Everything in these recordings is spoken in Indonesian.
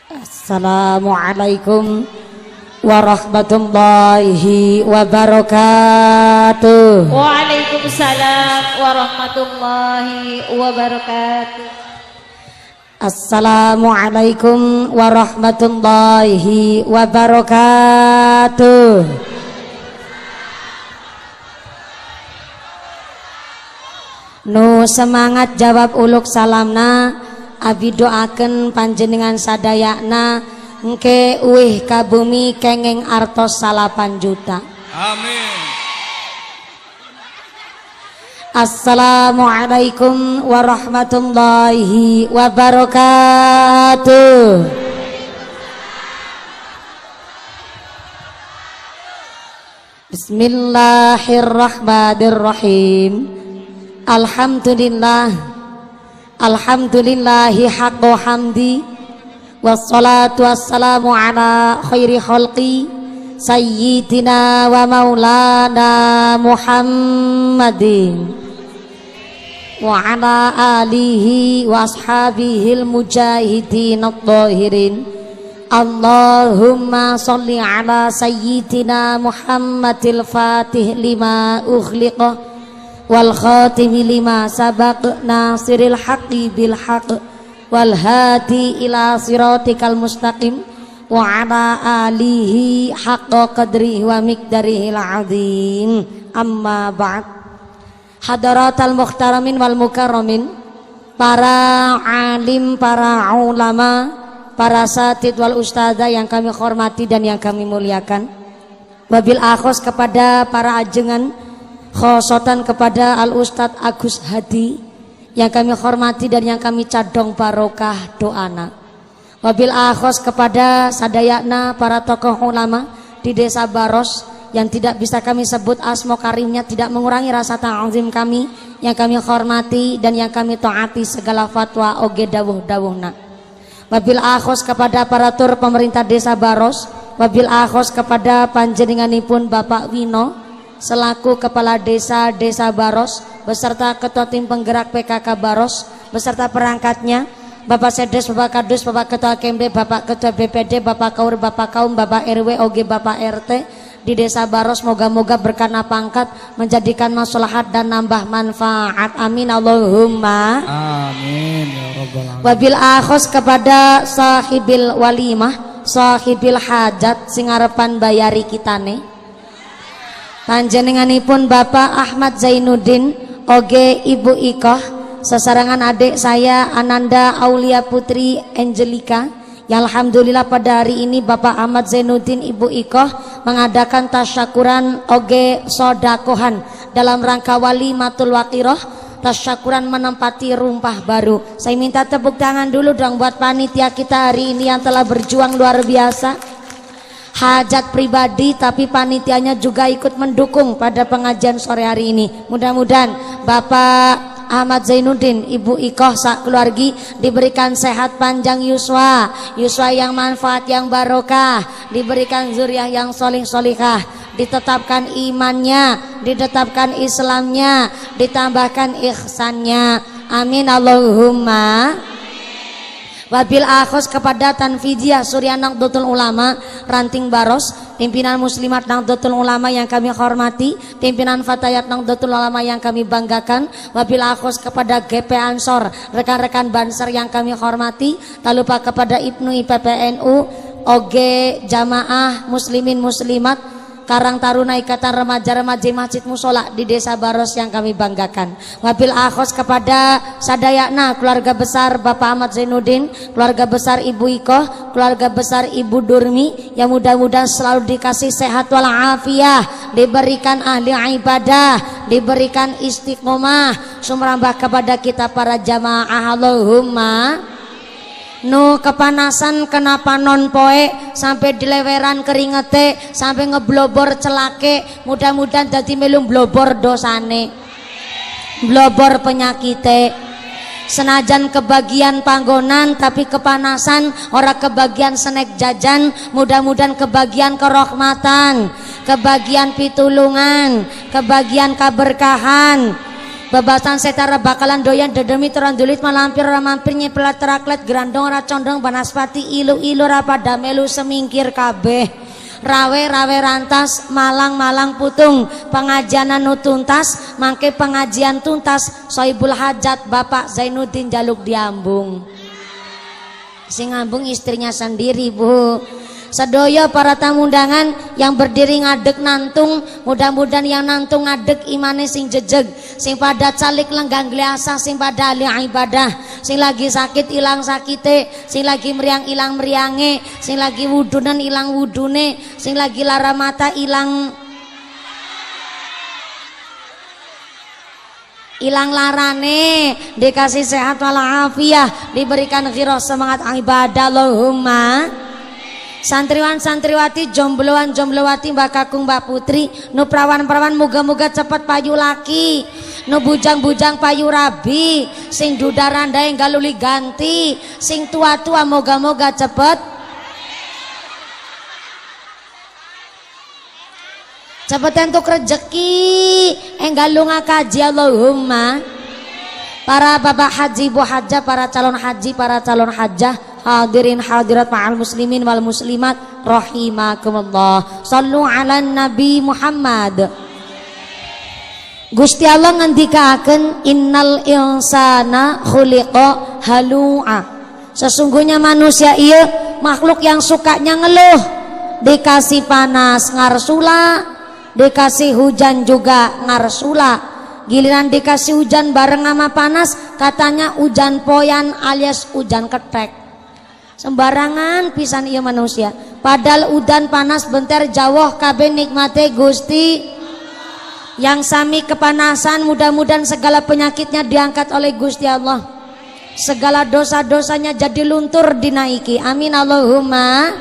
Assalamualaikum warahmatullahi wabarakatuh. Waalaikumsalam warahmatullahi wabarakatuh. Assalamualaikum warahmatullahi wabarakatuh. Nu semangat jawab uluk salamna, abi doaken panjenengan sadayana engke uih ka bumi kenging artos 8 juta. Amin. Assalamualaikum warahmatullahi wabarakatuh. Bismillahirrahmanirrahim. Alhamdulillah, alhamdulillahi haqqo hamdi, wassalatu wassalamu ala khairi khalqi sayyidina wa maulana Muhammadin wa ala alihi wa ashabihil mujahidin at-tahirin. Allahumma salli ala sayyidina Muhammadil fatih lima ughliqa wal khatimi lima sabaq nasiril haqqi bil haqq wal hadi ila siratikal mustaqim wa ala alihi haqqa qadrihi wa miqdarihil azim. Amma ba'd. Hadaratal muhtaramin wal mukarramin, para alim, para ulama, para satid wal ustadzah yang kami hormati dan yang kami muliakan. Wabil akhos kepada para ajengan, khosotan kepada Al Ustadz Agus Hadi yang kami hormati dan yang kami cadong barokah doana. Wabil akhos kepada sadayana para tokoh ulama di Desa Baros yang tidak bisa kami sebut asmo karimnya, tidak mengurangi rasa ta'zim kami yang kami hormati dan yang kami taati segala fatwa oge dawuh-dawuhna. Wabil akhos kepada aparatur pemerintah Desa Baros, wabil akhos kepada panjenenganipun Bapak Wino selaku Kepala Desa Baros beserta Ketua Tim Penggerak PKK Baros beserta perangkatnya, Bapak Sedes, Bapak Kadus, Bapak Ketua Kemde, Bapak Ketua BPD, Bapak Kaur, Bapak Kaum, Bapak RW, OG, Bapak RT di Desa Baros. Moga-moga berkana pangkat menjadikan maslahat dan nambah manfaat. Amin Allahumma Amin ya rabbal alamin. Wabil akhos kepada sahibil walimah, sahibil hajat sing arepan bayari kitane, panjenenganipun Bapak Ahmad Zainuddin oge Ibu Ikoh, sesarangan adik saya Ananda Aulia Putri Angelika, yang alhamdulillah pada hari ini Bapak Ahmad Zainuddin Ibu Ikoh mengadakan tasyakuran oge sodakohan dalam rangka walimatul waqiroh, tasyakuran menempati rumpah baru. Saya minta tepuk tangan dulu dong buat panitia kita hari ini yang telah berjuang luar biasa. Hajat pribadi tapi panitianya juga ikut mendukung pada pengajian sore hari ini. Mudah-mudahan Bapak Ahmad Zainuddin Ibu Ikoh sak keluargi diberikan sehat panjang yuswa yang manfaat yang barokah, diberikan zuriah yang solih solihah, ditetapkan imannya, ditetapkan Islamnya, ditambahkan ihsannya. Amin Allahumma. Wabil akhos kepada Tanfidiah Surya Nahdlatul Ulama Ranting Baros, pimpinan muslimat Nahdlatul Ulama yang kami hormati, pimpinan Fatayat Nahdlatul Ulama yang kami banggakan. Wabil akhos kepada GP Ansor, rekan-rekan Banser yang kami hormati, tak lupa kepada Ibnu IPPNU, OG Jamaah Muslimin Muslimat Karang Taruna Ikatan Remaja-Remaja Masjid Musola di Desa Baros yang kami banggakan. Wabil akhos kepada sadayana keluarga besar Bapak Ahmad Zainuddin, keluarga besar Ibu Ikoh, keluarga besar Ibu Durmi, yang mudah-mudahan selalu dikasih sehat walafiat, diberikan ahli ibadah, diberikan istiqomah, sumrambah kepada kita para jamaah. Allahumma. Nu kepanasan kenapa non poe sampai dileweran keringete sampai ngeblobor celake, mudah-mudahan dadi melung blobor dosane, blobor penyakite. Senajan kebagian panggonan tapi kepanasan, ora kebagian snack jajan, mudah-mudahan kebagian kerohmatan, kebagian pitulungan, kebagian keberkahan, Babasan setara bakalan doyan dedemi terandulit malampir ramampir nyepelat teraklet gerandong racondong banaspati ilu-ilu rapada melu semingkir kabeh rawe rantas malang putung pengajian anu tuntas mangke pengajian tuntas Soibul Hajat Bapak Zainuddin jaluk diambung sing ngambung istrinya sendiri Bu. Sedoyo para tamu undangan yang berdiri ngadeg nantung, mudah-mudahan yang nantung ngadeg imane sing jejeg, sing pada calik lenggang gliasa, sing pada ahli ibadah, sing lagi sakit ilang sakite, sing lagi meriang ilang meriange, sing lagi wudunan ilang wudune, sing lagi lara mata ilang larane, dikasih sehat walafiat, diberikan ghirah semangat ibadah Allahumma. Santriwan-santriwati, jombloan-jomblowati, Mbak Kakung, Mbak Putri, nu perawan-perawan muga-muga cepet payu laki, nu bujang-bujang payu rabi, sing duda randai galuli ganti, sing tua-tua moga-moga cepet entuk rezeki, enggalu ngakaji Allahumma. Para bapak haji, bu hajah, para calon haji, para calon hajah, hadirin hadirat ma'al muslimin wal muslimat rahimakumullah. Sallu ala Nabi Muhammad. Gusti Allah ngendikaken innal insana khuliqa halu'a. Sesungguhnya manusia iya makhluk yang sukanya ngeluh. Dikasih panas ngarsula, dikasih hujan juga ngarsula. Giliran dikasih hujan bareng sama panas katanya hujan poyan alias hujan ketek. Sembarangan pisan iya manusia. Padahal udan panas bentar jauh kabeh nikmate Gusti. Yang sami kepanasan mudah-mudahan segala penyakitnya diangkat oleh Gusti Allah. Segala dosa-dosanya jadi luntur dinaiki. Amin Allahumma.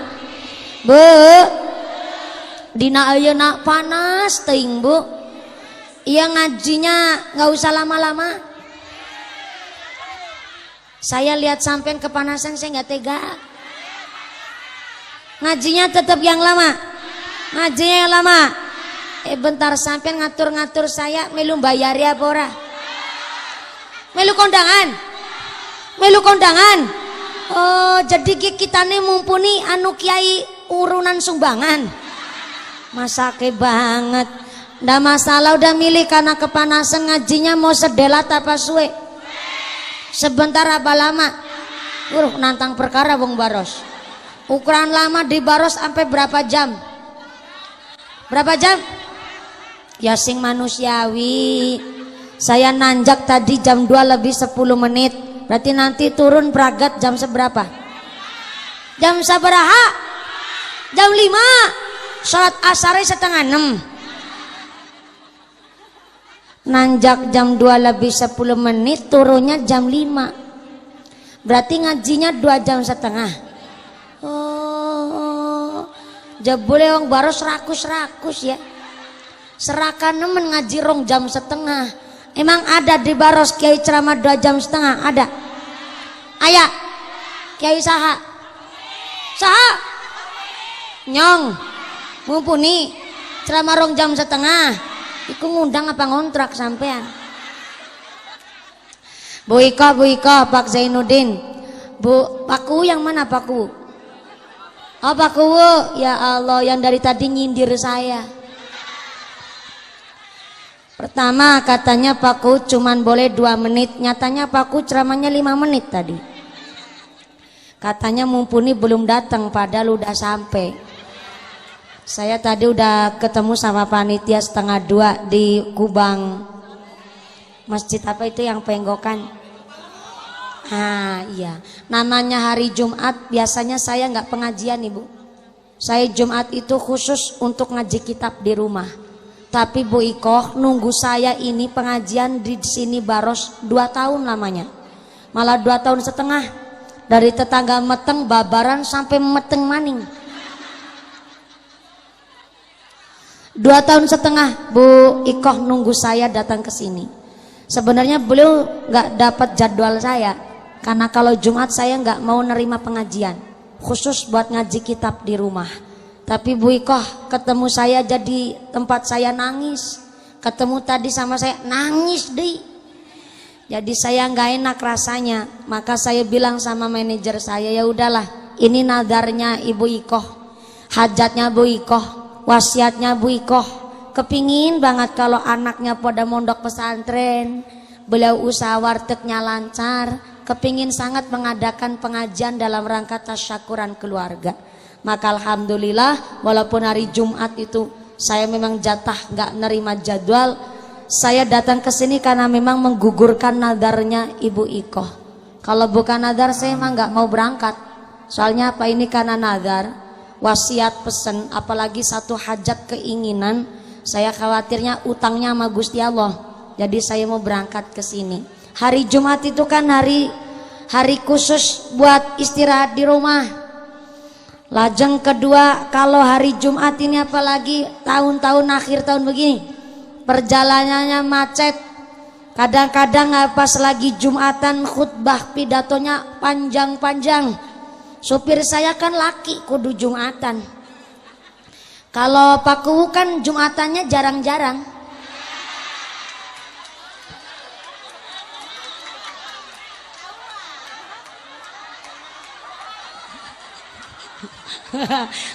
Bu, dina ayeuna panas teuing Bu. Iya ngajinya nggak usah lama-lama. Saya lihat sampean kepanasan saya nggak tega. Ngajinya tetap yang lama. Ngajinya yang lama. Bentar sampean ngatur-ngatur saya melu bayari apa ora? Melu kondangan. Melu kondangan. Oh, jadi kita nih mumpuni anu kiai urunan sumbangan. Masake banget. Nggak masalah udah milih karena kepanasan ngajinya mau sedelat apa suwe? Sebentar apa lama? Nantang perkara Bung Baros. Ukuran lama di Baros sampai berapa jam? Berapa jam? Ya sing manusiawi. Saya nanjak tadi jam 2 lebih 10 menit. Berarti nanti turun Pragat jam seberapa? Jam sabaraha? Jam 5. Salat asar setengah 6. Nanjak jam 2 lebih 10 menit, turunnya jam 5. Berarti ngajinya 2 jam setengah. Oh, jebule wong Baros rakus-rakus ya. Serakan nemen ngaji rong jam setengah. Emang ada di Baros kiai ceramah 2 jam setengah? Ada? Aya? Kiai saha? Saha? Nyong mumpuni ceramah rong jam setengah. Iku ngundang apa ngontrak sampean? Bu Ika, Pak Zainuddin. Bu, Paku yang mana Paku? Oh Paku, ya Allah yang dari tadi nyindir saya. Pertama katanya Paku cuman boleh 2 menit, nyatanya Paku ceramahnya 5 menit tadi. Katanya mumpuni belum datang padahal udah sampai. Saya tadi udah ketemu sama panitia 1:30 di Kubang. Masjid apa itu yang penggokan? Ah iya, namanya hari Jumat. Biasanya saya nggak pengajian Ibu. Saya Jumat itu khusus untuk ngaji kitab di rumah. Tapi Bu Ikoh nunggu saya ini pengajian di sini Baros 2 tahun lamanya. Malah 2 tahun setengah. Dari tetangga meteng babaran sampai meteng maning. 2 tahun setengah Bu Ikoh nunggu saya datang ke sini. Sebenarnya beliau nggak dapat jadwal saya karena kalau Jumat saya nggak mau nerima pengajian khusus buat ngaji kitab di rumah. Tapi Bu Ikoh ketemu saya jadi tempat saya nangis. Ketemu tadi sama saya nangis deh. Jadi saya nggak enak rasanya, maka saya bilang sama manajer saya, ya udahlah, ini nadarnya Ibu Ikoh, hajatnya Bu Ikoh, wasiatnya Bu Ikoh, kepingin banget kalau anaknya pada mondok pesantren, beliau usaha wartegnya lancar, kepingin sangat mengadakan pengajian dalam rangka tasyakuran keluarga. Maka alhamdulillah, walaupun hari Jumat itu saya memang jatah nggak nerima jadwal, saya datang ke sini karena memang menggugurkan nadarnya Ibu Ikoh. Kalau bukan nadar saya emang nggak mau berangkat. Soalnya apa, ini karena nadar, wasiat pesen, apalagi satu hajat keinginan, saya khawatirnya utangnya sama Gusti Allah. Jadi saya mau berangkat ke sini. Hari Jumat itu kan hari khusus buat istirahat di rumah. Lajeng kedua, kalau hari Jumat ini apalagi tahun-tahun akhir tahun begini, perjalanannya macet. Kadang-kadang pas lagi Jumatan khutbah pidatonya panjang-panjang. Supir saya kan laki kudu Jumatan. Kalau Pak Kuwu kan Jumatannya jarang-jarang.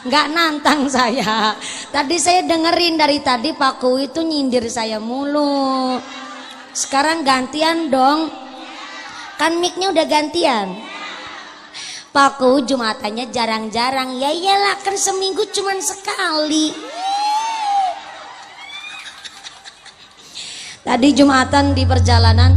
Nggak nantang saya. Tadi saya dengerin dari tadi Pak Kuwu itu nyindir saya mulu. Sekarang gantian dong. Kan mic-nya udah gantian. Pak Kuwu Jumatannya jarang-jarang. Ya iyalah, kan seminggu cuman sekali. Tadi Jumatan di perjalanan,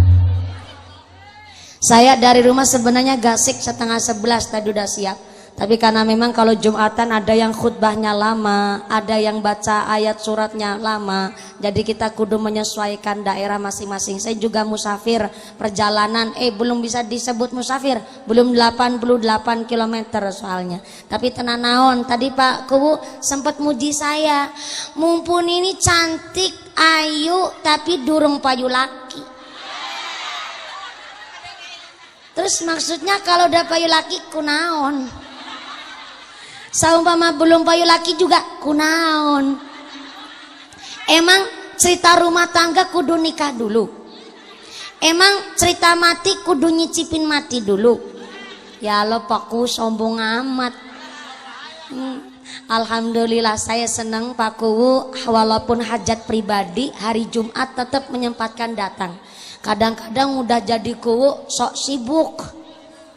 saya dari rumah sebenarnya gasik 10:30 tadi udah siap. Tapi karena memang kalau Jumatan ada yang khutbahnya lama, ada yang baca ayat suratnya lama, jadi kita kudu menyesuaikan daerah masing-masing. Saya juga musafir perjalanan, belum bisa disebut musafir, belum 88 km soalnya. Tapi tenan naon, tadi Pak Kuwu sempat muji saya, mumpun ini cantik, ayu, tapi durung payu laki. Terus maksudnya kalau udah payu laki kunaon? Saumpama belum payu laki juga kunaon? Emang cerita rumah tangga kudu nikah dulu? Emang cerita mati kudu nyicipin mati dulu? Ya lo Pak Kuwu sombong amat. Alhamdulillah saya senang Pak Kuwu, walaupun hajat pribadi hari Jumat tetap menyempatkan datang. Kadang-kadang udah jadi Kuwu sok sibuk.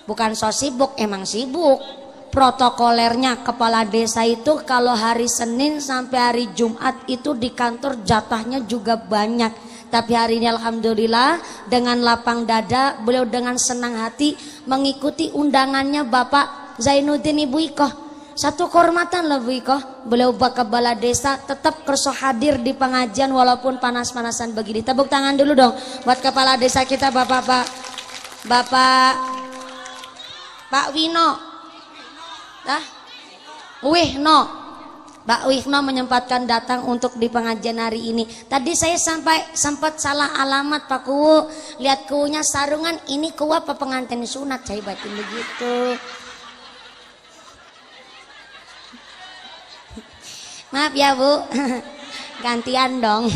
Bukan sok sibuk, emang sibuk. Protokolernya kepala desa itu kalau hari Senin sampai hari Jumat itu di kantor jatahnya juga banyak. Tapi hari ini alhamdulillah dengan lapang dada beliau dengan senang hati mengikuti undangannya Bapak Zainuddin Ibu Ikoh. Satu kehormatan lah Bu Ikoh, beliau kepala desa tetap kerso hadir di pengajian walaupun panas-panasan begini. Tepuk tangan dulu dong buat kepala desa kita Bapak Wino. Pak Wihno menyempatkan datang untuk di pengajian hari ini. Tadi saya sempat salah alamat Pak Kuwu. Lihat kuunya sarungan, ini kuwu apa pengantin sunat, saya batin begitu. Maaf ya Bu, gantian dong.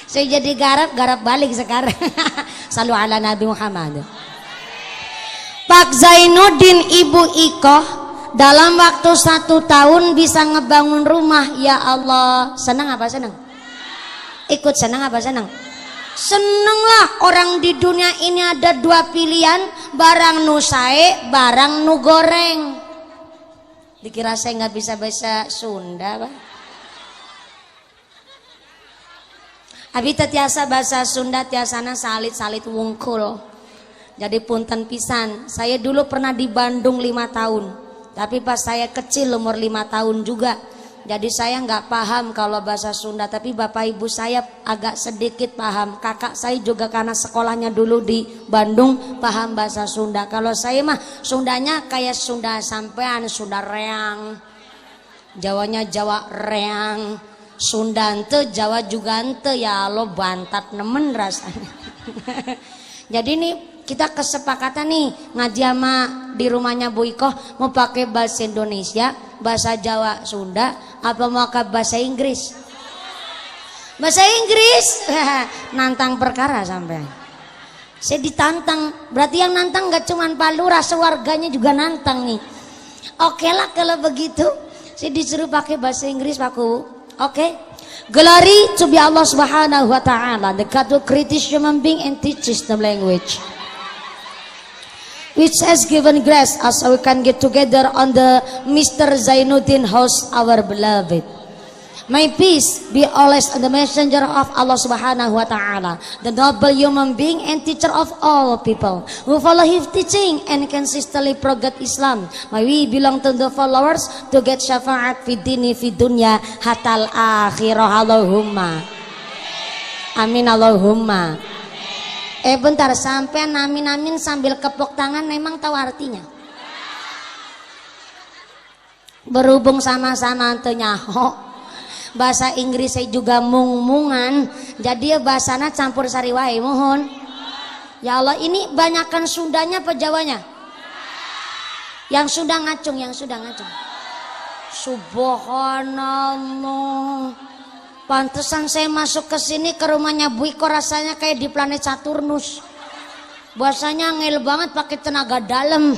Saya jadi garap balik sekarang. Salu ala Nabi Muhammad. Pak Zainuddin Ibu Ikoh dalam waktu 1 tahun bisa ngebangun rumah. Ya Allah, senang apa senang? Ikut senang apa senang? Seneng lah, orang di dunia ini ada 2 pilihan, barang nu sae, barang nu goreng. Dikira saya nggak bisa bahasa Sunda, Pak. Abi tiasa bahasa Sunda tiasana salit wungkul. Jadi punten pisan, saya dulu pernah di Bandung 5 tahun. Tapi pas saya kecil umur 5 tahun juga. Jadi saya nggak paham kalau bahasa Sunda. Tapi bapak ibu saya agak sedikit paham. Kakak saya juga karena sekolahnya dulu di Bandung paham bahasa Sunda. Kalau saya mah Sundanya kayak Sunda sampean, Sunda reang. Jawanya Jawa reang. Sunda ente, Jawa juga ente. Ya lo bantat nemen rasanya. Jadi nih kita kesepakatan nih ngaji sama di rumahnya Bu Ikoh mau pakai bahasa Indonesia, bahasa Jawa, Sunda, apa mau ke bahasa Inggris? Bahasa Inggris. Nantang perkara sampai. Saya ditantang, berarti yang nantang gak cuman Pak Lurah, sewarganya juga nantang nih. Oke lah kalau begitu, saya disuruh pakai bahasa Inggris Pakku. Oke. Glory to be Allah Subhanahu wa Ta'ala, the God who created human being and teaches the language, which has given grace as we can get together on the Mr. Zainuddin house, our beloved. May peace be always on the messenger of Allah Subhanahu wa Ta'ala, the noble human being and teacher of all people who follow his teaching and consistently progress Islam. May we belong to the followers to get syafaat fi dini fi dunya hatal akhirah. Allahumma amin. Allahumma. Bentar, sampai amin sambil kepok tangan, memang tahu artinya? Berhubung sama-sama antunya bahasa Inggris saya juga mung-mungan, jadi ya bahasana campur sari wae, mohon. Ya Allah, ini banyakan Sundanya apa Jawanya? Yang Sunda ngacung, Subhanallah. Pantesan saya masuk ke sini ke rumahnya Bu Iko rasanya kayak di planet Saturnus. Bahasanya ngel banget, pakai tenaga dalam.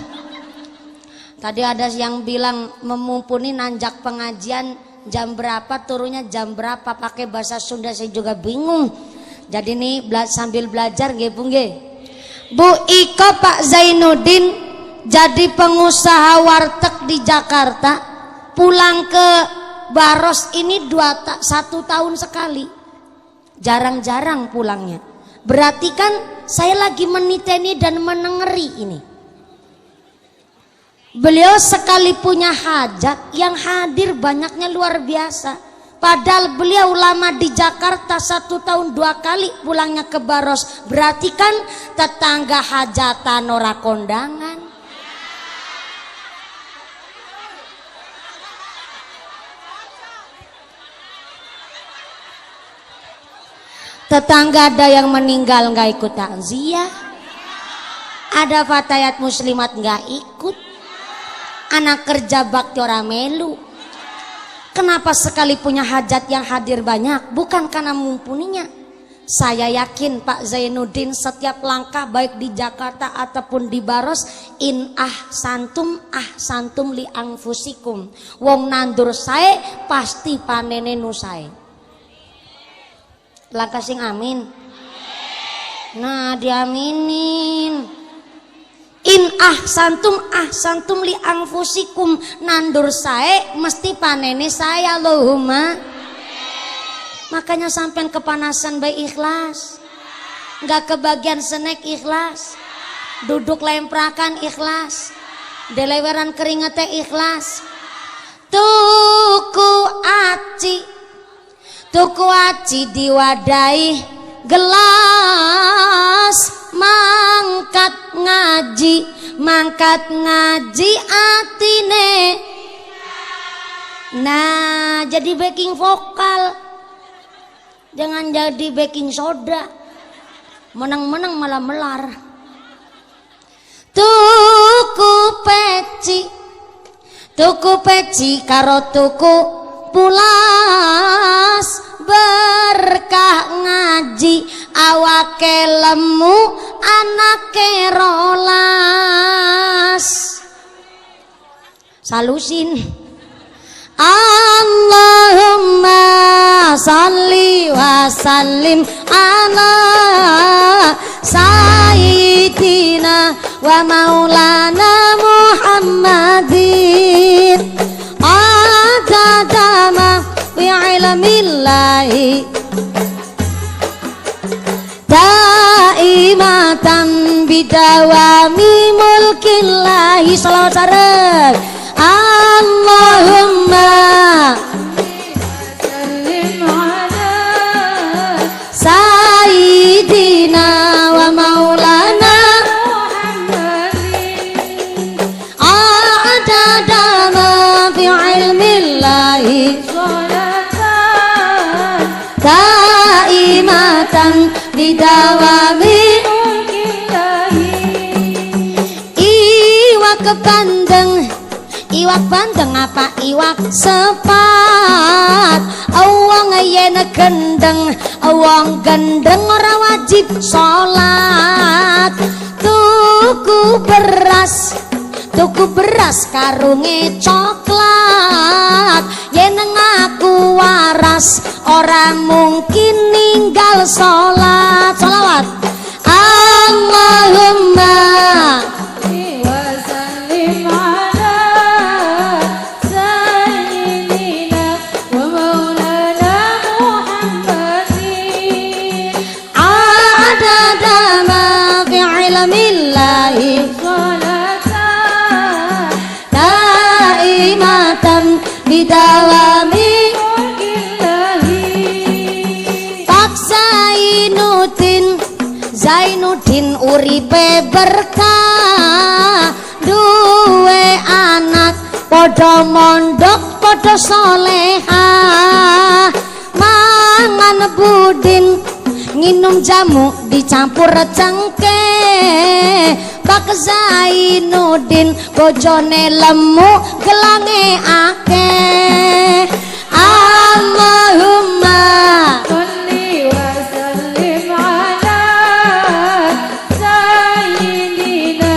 Tadi ada yang bilang memumpuni nanjak pengajian jam berapa, turunnya jam berapa, pakai bahasa Sunda saya juga bingung. Jadi nih sambil belajar nggih Bu nggih. Bu Iko Pak Zainuddin jadi pengusaha warteg di Jakarta, pulang ke Baros ini 1 tahun sekali, jarang-jarang pulangnya. Berarti kan saya lagi meniteni dan menengeri ini. Beliau sekali punya hajat, yang hadir banyaknya luar biasa. Padahal beliau lama di Jakarta 1 tahun 2 kali pulangnya ke Baros. Berarti kan tetangga hajatan ora kondangan. Tetangga ada yang meninggal nggak ikut takziah, ada fatayat muslimat nggak ikut, anak kerja bakti ora melu. Kenapa sekali punya hajat yang hadir banyak? Bukan karena mumpuninya. Saya yakin Pak Zainuddin setiap langkah baik di Jakarta ataupun di Baros, in santum li angfusikum. Wong nandur sae pasti panene nu sae. Langkah sing amin. Nah, diaminin. In santum li angfusikum, nandur sae mesti panene saya. Allahumma. Makanya sampean kepanasan baik ikhlas, nggak kebagian snack ikhlas, duduk lemprakan ikhlas, deleweran keringetnya ikhlas. Tuku aci diwadahi gelas, mangkat ngaji atine. Nah, jadi backing vokal, jangan jadi baking soda, menang-menang malah melar. Tuku peci karo tuku pulas, berkah ngaji awake lemu anake rolas. Salusin. Allahumma salli wa sallim ala sayyidina wa maulana Muhammadin adadama fi ilmillahi daimatan bidawami mulkillahi. Shalawat sareng. Allahumma sallim ala sayyidina wa maulana Muhammadin adada ma fi ilmillahi sholatan daimatan bidawami mulkillahi. Iwa kepandeng iwak bandeng apa iwak sepat. Wong yen gendeng wong gendeng ora wajib salat. Tuku beras karunge coklat. Yen ngaku waras ora mungkin ninggal salat. Sholawat Allahumma wa sallim ala sayyidina wa maulana Muhammadin adada ma fi ilmillahi salatan daimatan bidawami Pak Zainuddin uripe berkah, duwe anak podo mondok podo soleha, mangan budin nginum jamu dicampur cengke. Pak Zainuddin bojone lemu gelange akeh. Allahumma sholli wa sallim ala sayyidina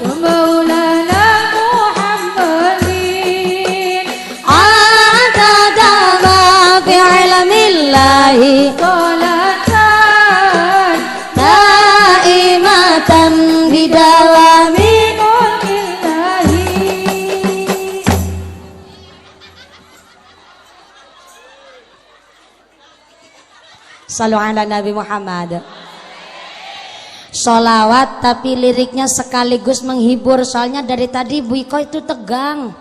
wa maulana Muhammadin adada ma fi ilmillahi salatan daimatan bidawami mulkillahi. Sallu ala Nabi Muhammad. Sholawat tapi liriknya sekaligus menghibur. Soalnya dari tadi Bu Iko itu tegang,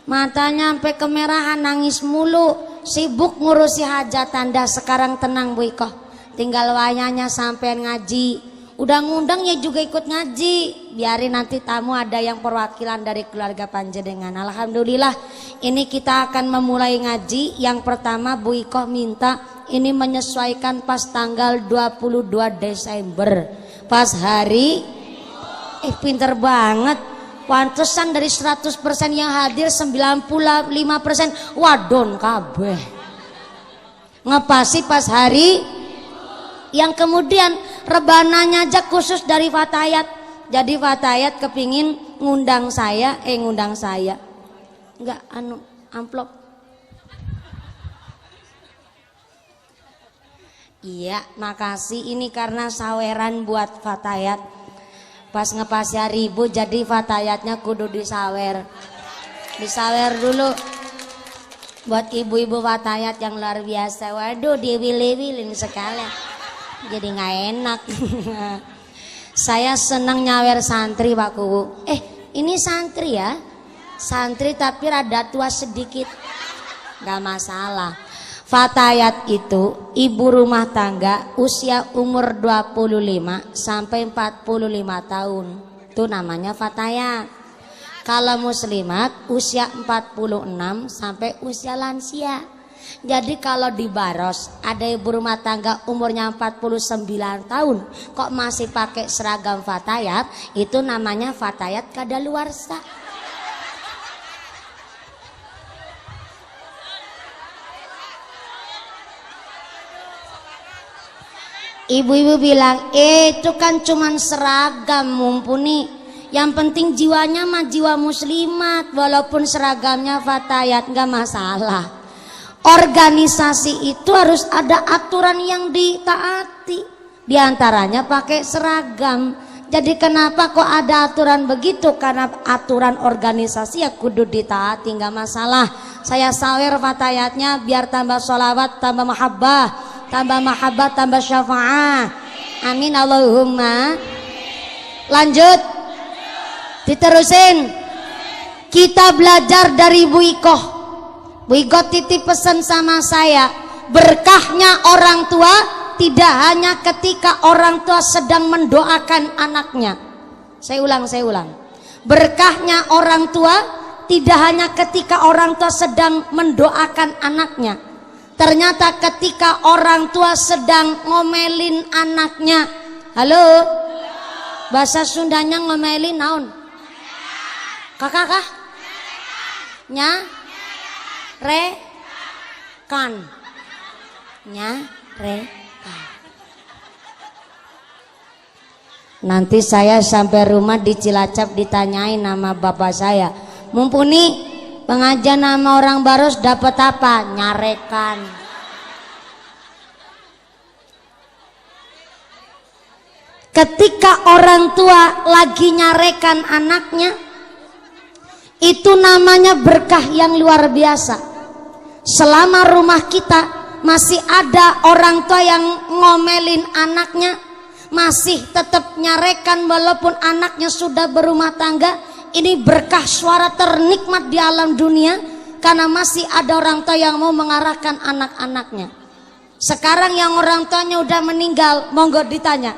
matanya sampai kemerahan, nangis mulu, sibuk ngurusi hajat Anda. Sekarang tenang Bu Iko, tinggal wayanya sampean ngaji. Udah ngundang ya juga ikut ngaji. Biarin nanti tamu ada yang perwakilan dari keluarga panjenengan. Alhamdulillah ini kita akan memulai ngaji. Yang pertama Bu Iko minta ini menyesuaikan pas tanggal 22 Desember, pas hari pinter banget. Pantesan dari 100% yang hadir 95% wadon kabeh. Ngepasi pas hari yang kemudian rebananya aja khusus dari Fatayat. Jadi Fatayat kepingin ngundang saya enggak amplop. Iya, makasih. Ini karena saweran buat Fatayat. Pas ngepasnya 1000 jadi Fatayatnya kudu disawer. Disawer dulu buat ibu-ibu Fatayat yang luar biasa. Waduh, diwili-wilin sekali. Jadi nggak enak. Saya senang nyawer santri Pak Kuwu. Ini santri ya, santri tapi rada tua sedikit, nggak masalah. Fatayat itu ibu rumah tangga usia umur 25 sampai 45 tahun. Itu namanya Fatayat. Kalau muslimat usia 46 sampai usia lansia. Jadi kalau di Baros ada ibu rumah tangga umurnya 49 tahun kok masih pakai seragam Fatayat, itu namanya Fatayat kadaluarsa. Ibu-ibu bilang, itu kan cuman seragam, mumpuni. Yang penting jiwanya mah jiwa muslimat, walaupun seragamnya Fatayat nggak masalah. Organisasi itu harus ada aturan yang ditaati. Di antaranya pakai seragam. Jadi kenapa kok ada aturan begitu? Karena aturan organisasi ya kudu ditaati, nggak masalah. Saya sawer Fatayatnya biar tambah sholawat, tambah mahabbah, tambah syafa'ah. Amin Allahumma. Lanjut, diterusin. Kita belajar dari Bu Ikoh. Bu Iko titip pesan sama saya, berkahnya orang tua tidak hanya ketika orang tua sedang mendoakan anaknya. Saya ulang. Berkahnya orang tua tidak hanya ketika orang tua sedang mendoakan anaknya. Ternyata ketika orang tua sedang ngomelin anaknya. Halo? Bahasa Sundanya ngomelin naon? Kakak? Nyarekan. Nyarekan. Nanti saya sampai rumah di Cilacap ditanyain nama bapak saya, mumpuni pengajian nama orang Baros dapat apa? Nyarekan. Ketika orang tua lagi nyarekan anaknya, itu namanya berkah yang luar biasa. Selama rumah kita masih ada orang tua yang ngomelin anaknya, masih tetap nyarekan walaupun anaknya sudah berumah tangga, ini berkah suara ternikmat di alam dunia, karena masih ada orang tua yang mau mengarahkan anak-anaknya. Sekarang yang orang tuanya udah meninggal, monggo ditanya,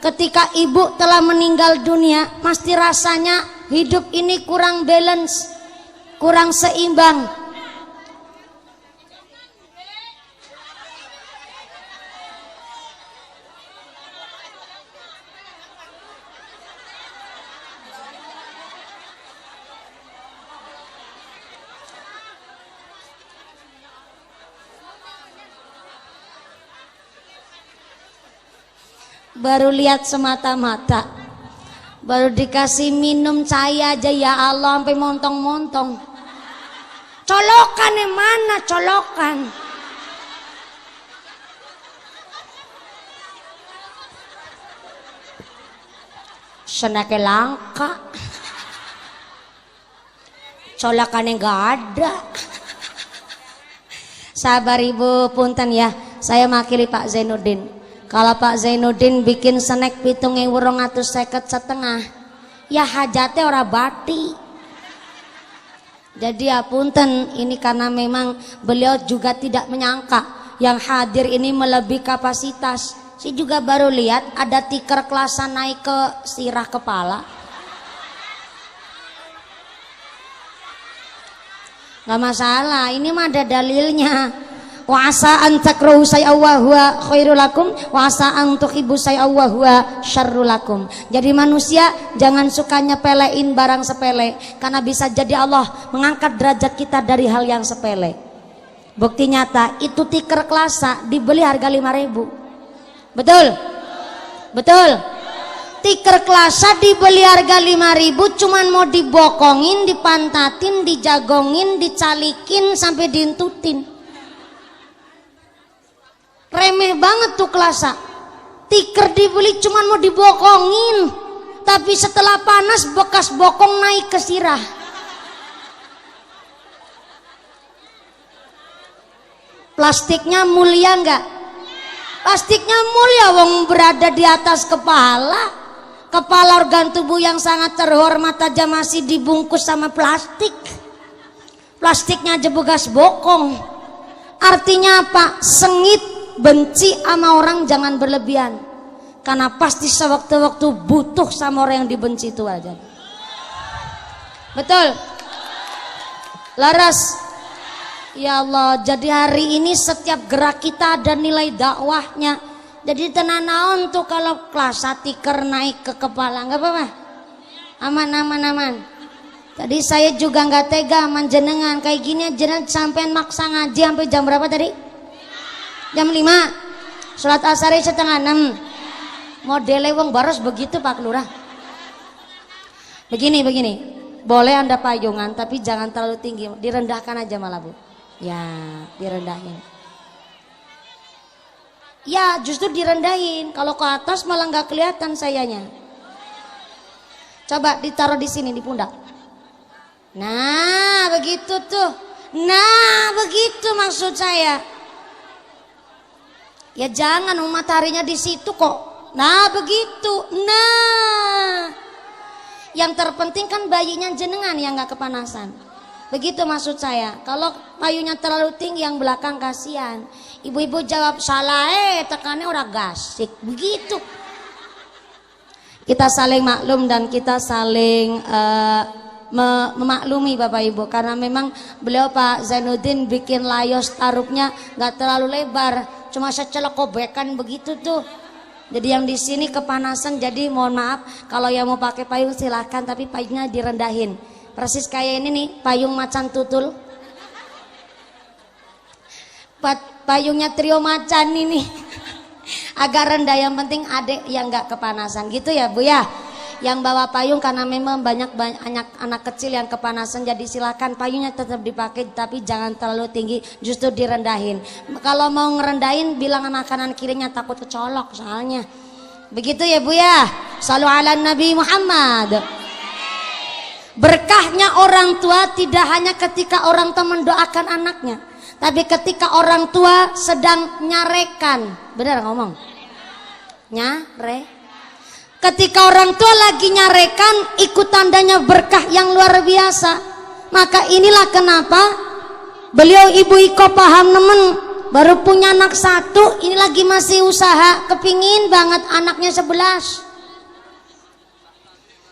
ketika ibu telah meninggal dunia, pasti rasanya hidup ini kurang balance, kurang seimbang. Baru lihat semata-mata, baru dikasih minum cahaya aja ya Allah sampai montong-montong. Colokan yang mana colokan? Senake langka, colokan yang gak ada. Sabar ibu, punten ya, saya makili Pak Zainuddin. Kalau Pak Zainuddin bikin snack 7.250 ya hajatnya ora bati. Jadi ya punten, ini karena memang beliau juga tidak menyangka yang hadir ini melebihi kapasitas. Saya juga baru lihat ada tikar kelasan naik ke sirah kepala. Gak masalah, ini mah ada dalilnya. Wa asa an takrahu syai'an wa huwa khairul lakum wa asa an tuhibbu syai'an wa huwa syarrul lakum. Jadi manusia jangan suka nyepelein barang sepele, karena bisa jadi Allah mengangkat derajat kita dari hal yang sepele. Bukti nyata, itu tikar kelasa dibeli harga 5.000. Betul? Betul? Tikar kelasa dibeli harga 5.000, cuman mau dibokongin, dipantatin, dijagongin, dicalikin sampai dientutin. Remeh banget tuh kelasa. Tikar dibeli cuman mau dibokongin, tapi setelah panas bekas bokong naik ke sirah. Plastiknya mulia enggak? Plastiknya mulia, wong berada di atas kepala. Kepala organ tubuh yang sangat terhormat aja masih dibungkus sama plastik. Plastiknya aja bekas bokong. Artinya apa? Sengit. Benci sama orang jangan berlebihan, karena pasti sewaktu-waktu butuh sama orang yang dibenci itu aja. Betul? Laras? Ya Allah, jadi hari ini setiap gerak kita ada nilai dakwahnya. Jadi tenan naon tuh kalau kelas tikar naik ke kepala, nggak apa-apa, aman. Tadi saya juga nggak tega manjenengan kayak gini, jenengan sampean maksa ngaji sampai jam berapa tadi? Jam 5, sholat asar 5:30. Modelnya wong Baros begitu Pak Lurah. Begini, boleh Anda payungan tapi jangan terlalu tinggi, direndahkan aja malah Bu. Ya, direndahin. Ya, justru direndahin. Kalau ke atas malah nggak kelihatan sayanya. Coba ditaruh di sini di pundak. Nah, begitu tuh. Nah, begitu maksud saya. Ya jangan mataharinya di situ kok. Nah begitu. Nah, yang terpenting kan bayinya jenengan yang nggak kepanasan. Begitu maksud saya. Kalau payunya terlalu tinggi yang belakang kasihan. Ibu-ibu jawab salah, tekannya orang gasik. Begitu. Kita saling maklum dan kita saling memaklumi Bapak Ibu, karena memang beliau Pak Zainuddin bikin layos tarupnya nggak terlalu lebar, cuma secelok kobekan begitu tuh. Jadi yang di sini kepanasan, jadi mohon maaf kalau yang mau pakai payung silahkan, tapi payungnya direndahin. persis kayak ini nih, payung macan tutul. Payungnya trio macan ini. Agak rendah, yang penting adek yang nggak kepanasan gitu ya Bu ya. Yang bawa payung karena memang banyak anak kecil yang kepanasan, jadi silakan payungnya tetap dipakai tapi jangan terlalu tinggi, justru direndahin. Kalau mau ngerendahin bilang sama kanan kirinya, takut kecolok soalnya. Begitu ya Bu ya. Shallu ala Nabi Muhammad. Berkahnya orang tua tidak hanya ketika orang tua mendoakan anaknya, tapi ketika orang tua sedang nyarekan. Benar ngomong? Nyare. Ketika orang tua lagi nyarekan, ikut tandanya berkah yang luar biasa. Maka inilah kenapa beliau Ibu Iko paham nemen, baru punya anak 1, ini lagi masih usaha, kepingin banget anaknya 11.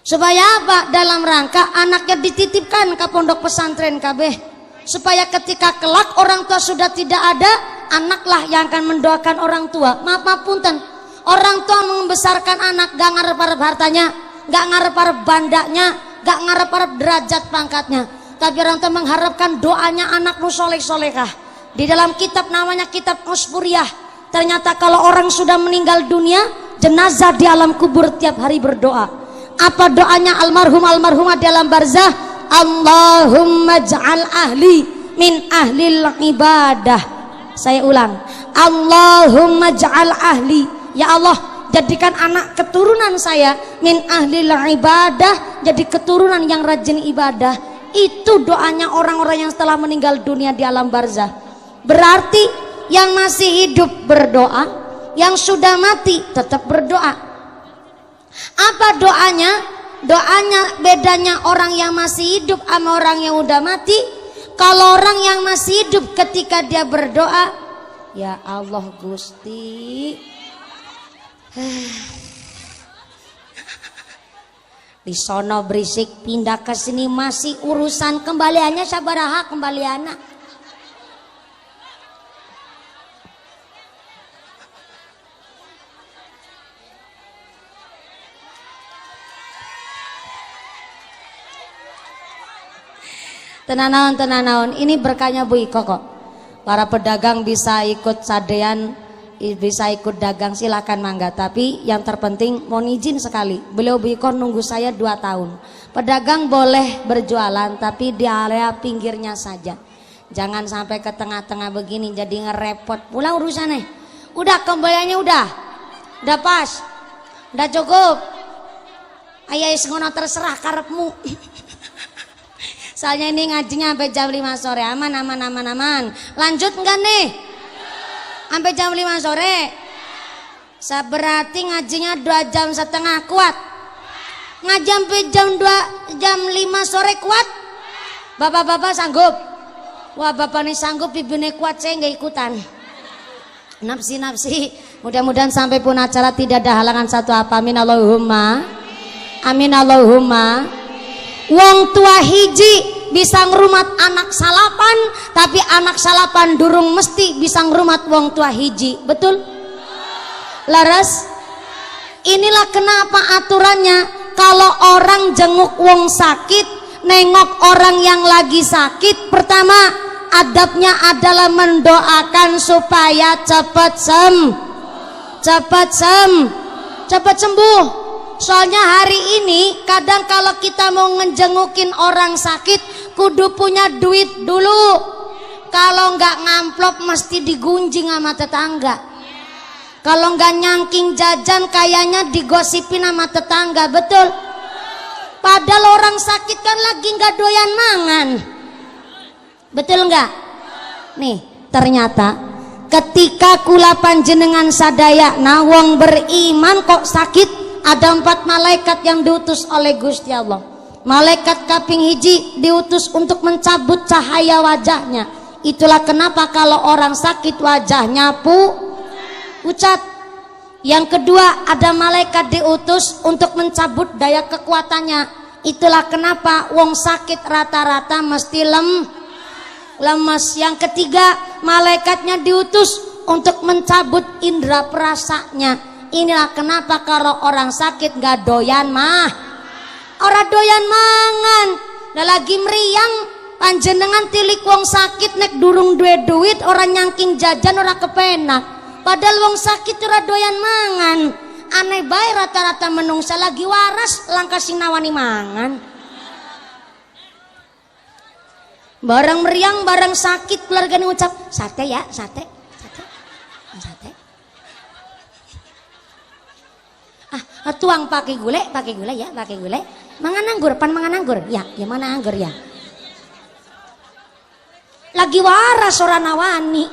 Supaya apa? Dalam rangka anaknya dititipkan ke pondok pesantren KB, supaya ketika kelak orang tua sudah tidak ada, anaklah yang akan mendoakan orang tua. Maaf punten, orang tua membesarkan anak gak ngarep-ngarep hartanya, gak ngarep-ngarep bandanya, gak ngarep-ngarep derajat pangkatnya, tapi orang tua mengharapkan doanya anak nu soleh-solehah. Di dalam kitab namanya kitab Usfuriyah, ternyata kalau orang sudah meninggal dunia, jenazah di alam kubur tiap hari berdoa. Apa doanya almarhumah di alam barzah? Allahumma ja'al ahli min ahlil ibadah. Saya ulang, Allahumma ja'al ahli, ya Allah jadikan anak keturunan saya min ahlil ibadah, jadi keturunan yang rajin ibadah. Itu doanya orang-orang yang setelah meninggal dunia di alam barzah. Berarti yang masih hidup berdoa, yang sudah mati tetap berdoa. Apa doanya? Doanya bedanya orang yang masih hidup sama orang yang udah mati. Kalau orang yang masih hidup ketika dia berdoa, ya Allah Gusti, di sono berisik, pindah ke sini masih urusan kembaliannya sabaraha kembaliannya. Tenanawan, ini berkahnya Bu Iko kok. Para pedagang bisa ikut sadean, bisa ikut dagang, silakan mangga. Tapi yang terpenting mohon izin sekali, beliau Bu Iko nunggu saya 2 tahun. Pedagang boleh berjualan tapi di area pinggirnya saja, jangan sampai ke tengah-tengah begini jadi ngerepot pula urusannya. Udah kembaliannya udah pas, udah cukup. Ayah ngono terserah karepmu. Soalnya ini ngajinya sampai jam 5 sore. Aman. Lanjut enggak nih? Sampai jam 5 sore. Berarti ngajinya 2 jam setengah kuat. Ngaji sampai jam 5 sore kuat? Bapak-bapak sanggup? Wah, bapak nih sanggup, ibunya kuat, saya nggak ikutan. Nafsi. Mudah-mudahan sampai pun acara tidak ada halangan satu apa. Amin Allahumma. Wong tua hiji bisa ngrumat anak salapan, tapi anak salapan durung mesti bisa ngrumat wong tua hiji. Betul? Laras? Inilah kenapa aturannya kalau orang jenguk wong sakit, nengok orang yang lagi sakit, pertama adabnya adalah mendoakan supaya cepat sembuh. Soalnya hari ini kadang kalau kita mau ngejengukin orang sakit kudu punya duit dulu. Kalau nggak ngamplop mesti digunjing sama tetangga. Kalau nggak nyangking jajan kayaknya digosipin sama tetangga. Betul? Padahal orang sakit kan lagi nggak doyan mangan. Betul nggak? Nih ternyata ketika kula panjenengan sadaya nah wong beriman kok sakit, ada 4 malaikat yang diutus oleh Gusti Allah. Malaikat kaping hiji diutus untuk mencabut cahaya wajahnya. Itulah kenapa kalau orang sakit wajahnya pucat. Yang kedua ada malaikat diutus untuk mencabut daya kekuatannya. Itulah kenapa wong sakit rata-rata mesti lemas. Yang ketiga malaikatnya diutus untuk mencabut indera perasanya. Inilah kenapa kalau orang sakit gak doyan orang doyan mangan. Lah lagi meriang panjenengan tilik wong sakit nek durung duwe duit orang nyangking jajan ora kepenak. Padahal wong sakit ora doyan mangan. Aneh bae rata-rata menungsa lagi waras langkah sing nawani mangan. Barang meriang barang sakit keluargane ngucap sate ya, sate. Tuang pakai gule ya, pakai gule. Mangan anggur, pan mangan anggur. Ya mana anggur ya? Lagi waras ora nawani.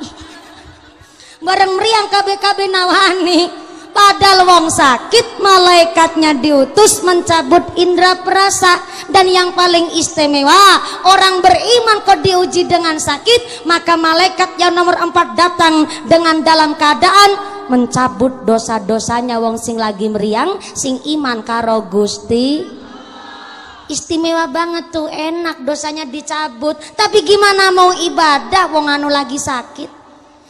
Bareng meriang KB nawani. Padahal wong sakit malaikatnya diutus mencabut indera perasa. Dan yang paling istimewa, orang beriman kok diuji dengan sakit, maka malaikat yang nomor 4 datang dengan dalam keadaan mencabut dosa-dosanya wong sing lagi meriang, sing iman karo Gusti. Istimewa banget tuh, enak dosanya dicabut. Tapi gimana mau ibadah wong anu lagi sakit?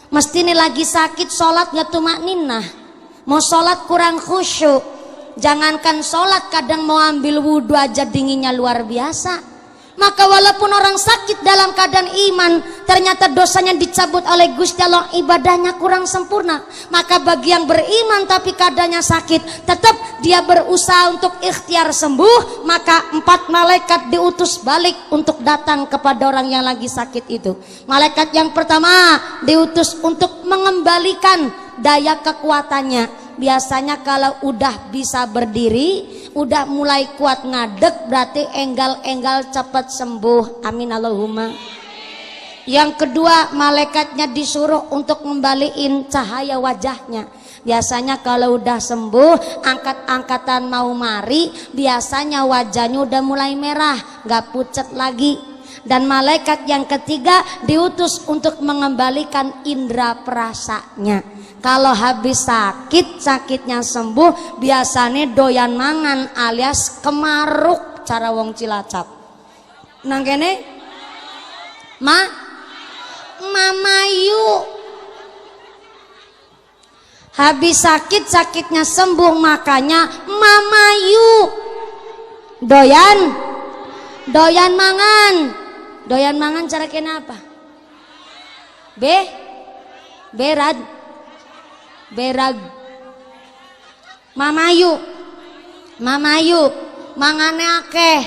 Mestine lagi sakit sholat gak tumakninah. Mau sholat kurang khusyuk. Jangankan sholat, kadang mau ambil wudhu aja dinginnya luar biasa. Maka walaupun orang sakit dalam keadaan iman, ternyata dosanya dicabut oleh Gusti Allah, ibadahnya kurang sempurna. Maka bagi yang beriman tapi keadaannya sakit, tetap dia berusaha untuk ikhtiar sembuh. Maka 4 malaikat diutus balik untuk datang kepada orang yang lagi sakit itu. Malaikat yang pertama diutus untuk mengembalikan daya kekuatannya. Biasanya kalau udah bisa berdiri, udah mulai kuat ngadeg, berarti enggal-enggal cepat sembuh. Amin Allahumma. Yang kedua, malaikatnya disuruh untuk ngembaliin cahaya wajahnya. Biasanya kalau udah sembuh, angkat-angkatan mau mari, biasanya wajahnya udah mulai merah, gak pucet lagi. Dan malaikat yang ketiga diutus untuk mengembalikan indera perasanya. Kalau habis sakit, sakitnya sembuh, biasanya doyan mangan alias kemaruk cara wong Cilacap. Nang kene mamayu. Habis sakit, sakitnya sembuh, makanya mamayu. Doyan mangan. Doyan mangan cara kene apa? Berag. Mamayu mangane akeh.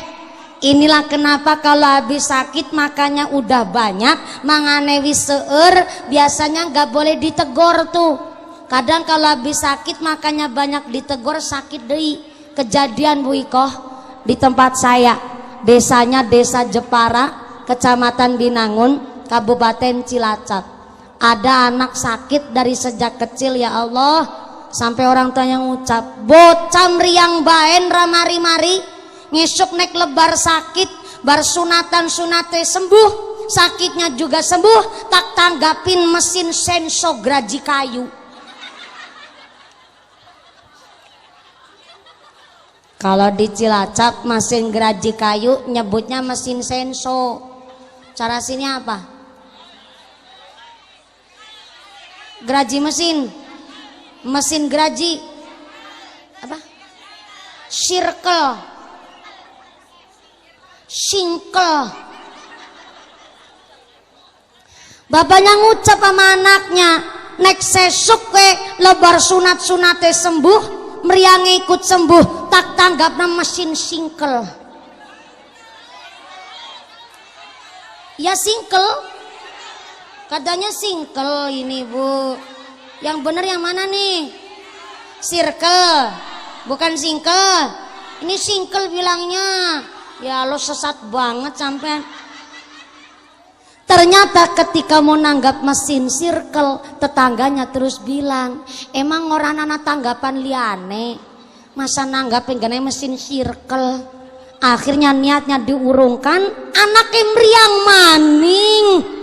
Inilah kenapa kalau habis sakit makanya udah banyak mangane wis seueur, biasanya nggak boleh ditegor tuh. Kadang kalau habis sakit makanya banyak ditegor, sakit deui. Kejadian Bu Ikoh di tempat saya, desanya Desa Jepara, Kecamatan Binangun, Kabupaten Cilacap. Ada anak sakit dari sejak kecil, ya Allah, sampai orang tuanya ngucap, bocah meriang baen ramari-mari, ngesuk nek lebar sakit, bar sunate sembuh, sakitnya juga sembuh, tak tanggapin mesin senso geraji kayu. Kalau di Cilacap mesin geraji kayu nyebutnya mesin senso. Cara sini apa? Geraji mesin geraji apa? Singkel. Bapaknya ngucap sama anaknya, nek sesuk we lebar sunate sembuh, meriange ikut sembuh, tak tanggapna mesin singkel. Ya singkel. Katanya singkel ini Bu. Yang bener yang mana nih? Circle. Bukan singkel. Ini singkel bilangnya. Ya lo sesat banget sampean. Ternyata ketika mau nanggap mesin circle, tetangganya terus bilang, emang orang anak tanggapan liane, masa nanggapin gane mesin circle. Akhirnya niatnya diurungkan, anaknya meriang maning.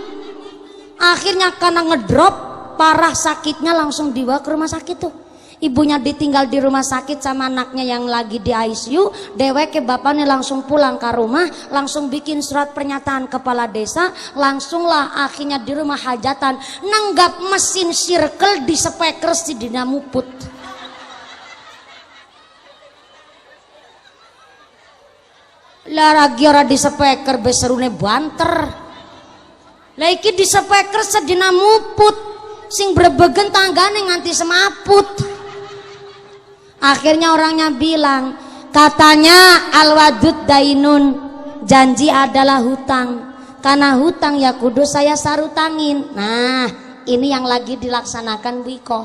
Akhirnya karena ngedrop parah sakitnya, langsung dibawa ke rumah sakit tuh. Ibunya ditinggal di rumah sakit sama anaknya yang lagi di ICU. Deweke bapaknya langsung pulang ke rumah, langsung bikin surat pernyataan kepala desa. Langsunglah akhirnya di rumah hajatan nanggap mesin circle di speaker si dinamuput. Lah lagi ora di speaker beserune banter. Lah iki di speaker sedina muput sing brebegen tanggane nganti semaput. Akhirnya orangnya bilang, katanya al-wadud dainun, janji adalah hutang. Karena hutang ya kudu saya sarutangin. Nah, ini yang lagi dilaksanakan Bu Iko.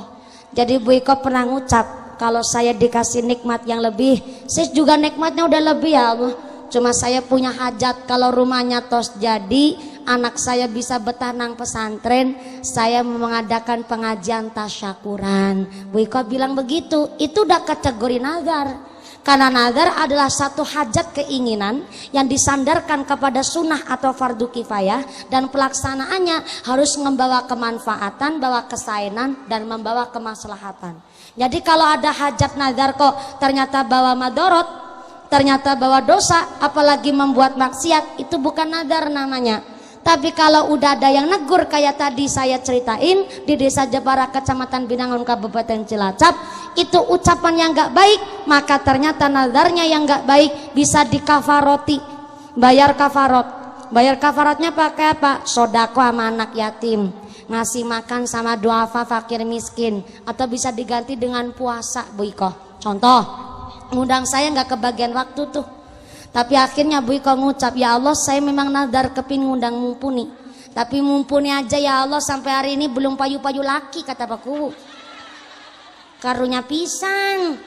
Jadi Bu Iko pernah ngucap, kalau saya dikasih nikmat yang lebih, saya juga nikmatnya udah lebih ya Allah. Cuma saya punya hajat, kalau rumahnya tos jadi, anak saya bisa betah nang pesantren, saya mengadakan pengajian tasyakuran. Bu Iko bilang begitu, itu udah kategori nazar. Karena nazar adalah satu hajat keinginan yang disandarkan kepada sunnah atau fardu kifayah, dan pelaksanaannya harus membawa kemanfaatan, bawa kesaenan, dan membawa kemaslahatan. Jadi kalau ada hajat nazar kok ternyata bawa madorot, ternyata bawa dosa, apalagi membuat maksiat, itu bukan nazar namanya. Tapi kalau udah ada yang negur kayak tadi saya ceritain di Desa Jepara, Kecamatan Binangun, Kabupaten Cilacap, itu ucapan yang gak baik, maka ternyata nazarnya yang gak baik bisa dikafaroti, bayar kafarot. Bayar kafarotnya pakai apa? Sodako sama anak yatim, ngasih makan sama duafa fakir miskin, atau bisa diganti dengan puasa Bu Iko. Contoh, ngundang saya gak kebagian waktu tuh, tapi akhirnya Bu Iko ngucap, ya Allah saya memang nazar kepin ngundang mumpuni, tapi mumpuni aja ya Allah sampai hari ini belum payu-payu laki, kata Paku. Karunya pisang.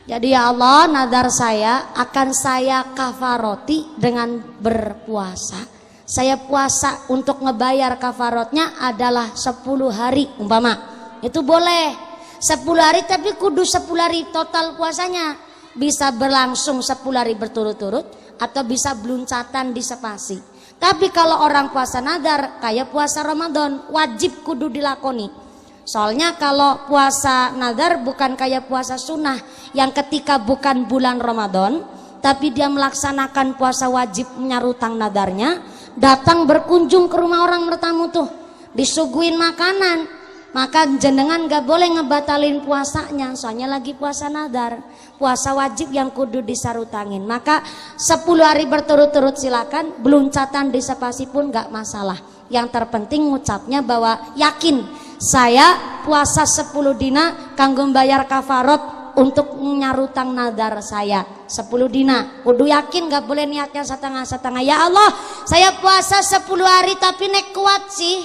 Jadi ya Allah, nazar saya akan saya kafaroti dengan berpuasa. Saya puasa untuk ngebayar kafarotnya adalah 10 hari umpama. Itu boleh 10 hari, tapi kudu 10 hari total puasanya. Bisa berlangsung 10 hari berturut-turut atau bisa beluncatan di spasi. Tapi kalau orang puasa nazar kayak puasa Ramadan, wajib kudu dilakoni. Soalnya kalau puasa nazar bukan kayak puasa sunnah yang ketika bukan bulan Ramadan, tapi dia melaksanakan puasa wajib nyarutang nadarnya, datang berkunjung ke rumah orang bertamu tuh, disuguhin makanan, maka jenengan gak boleh ngebatalin puasanya, soalnya lagi puasa nazar, puasa wajib yang kudu disarutangin. Maka 10 hari berturut-turut silakan, beluncatan di spasi pun gak masalah. Yang terpenting ngucapnya bahwa yakin saya puasa 10 dina kanggo bayar kafarot untuk nyarutang nazar saya 10 dina. Kudu yakin, gak boleh niatnya setengah-setengah. Ya Allah saya puasa 10 hari tapi nek kuat sih,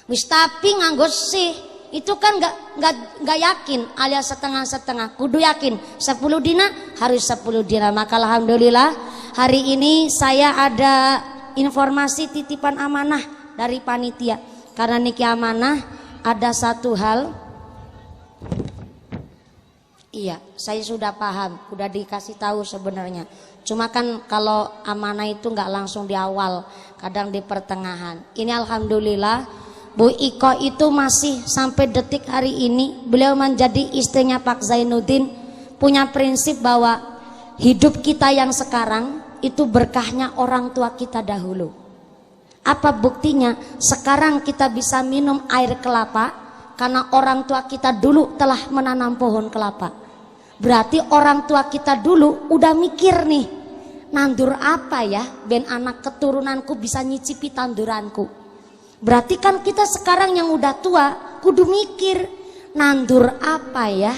wis tapi nganggo sih, itu kan gak yakin, alias setengah-setengah. Kudu yakin 10 dina harus 10 dina. Maka alhamdulillah hari ini saya ada informasi titipan amanah dari panitia. Karena niki amanah, ada satu hal, iya saya sudah paham, sudah dikasih tahu sebenarnya. Cuma kan kalau amanah itu nggak langsung di awal, kadang di pertengahan. Ini alhamdulillah Bu Iko itu masih sampai detik hari ini beliau menjadi istrinya Pak Zainuddin, punya prinsip bahwa hidup kita yang sekarang itu berkahnya orang tua kita dahulu. Apa buktinya? Sekarang kita bisa minum air kelapa karena orang tua kita dulu telah menanam pohon kelapa. Berarti orang tua kita dulu udah mikir nih, nandur apa ya ben anak keturunanku bisa nyicipi tanduranku. Berarti kan kita sekarang yang udah tua kudu mikir, nandur apa ya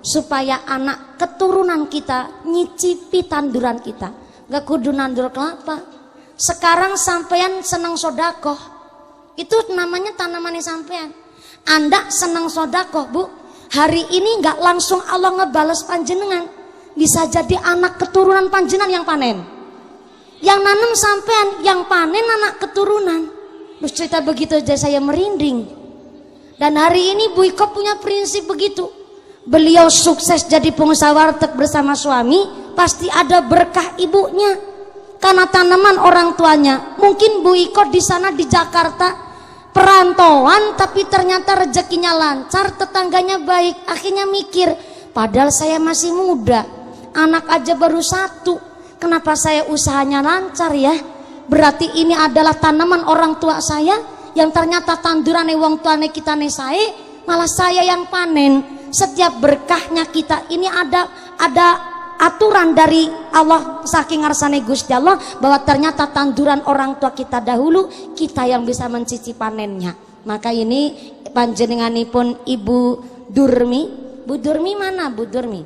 supaya anak keturunan kita nyicipi tanduran kita. Gak kudu nandur kelapa. Sekarang sampean senang sodakoh, itu namanya tanamannya sampean. Anda senang sodakoh Bu, hari ini nggak langsung Allah ngebales panjenengan, bisa jadi anak keturunan panjenengan yang panen. Yang nanam sampean, yang panen anak keturunan. Terus cerita begitu aja saya merinding. Dan hari ini Bu Iko punya prinsip begitu. Beliau sukses jadi pengusaha warteg bersama suami, pasti ada berkah ibunya. Karena tanaman orang tuanya. Mungkin Bu Iko di sana di Jakarta perantauan, tapi ternyata rezekinya lancar, tetangganya baik. Akhirnya mikir, padahal saya masih muda, anak aja baru 1, kenapa saya usahanya lancar ya? Berarti ini adalah tanaman orang tua saya yang ternyata tanduran wong tuane kita sae, malah saya yang panen. Setiap berkahnya kita ini ada aturan dari Allah saking ngarsane Gusti Allah bahwa ternyata tanduran orang tua kita dahulu kita yang bisa mencicipi panennya. Maka ini panjenenganipun Ibu Durmi. Bu Durmi mana Bu Durmi?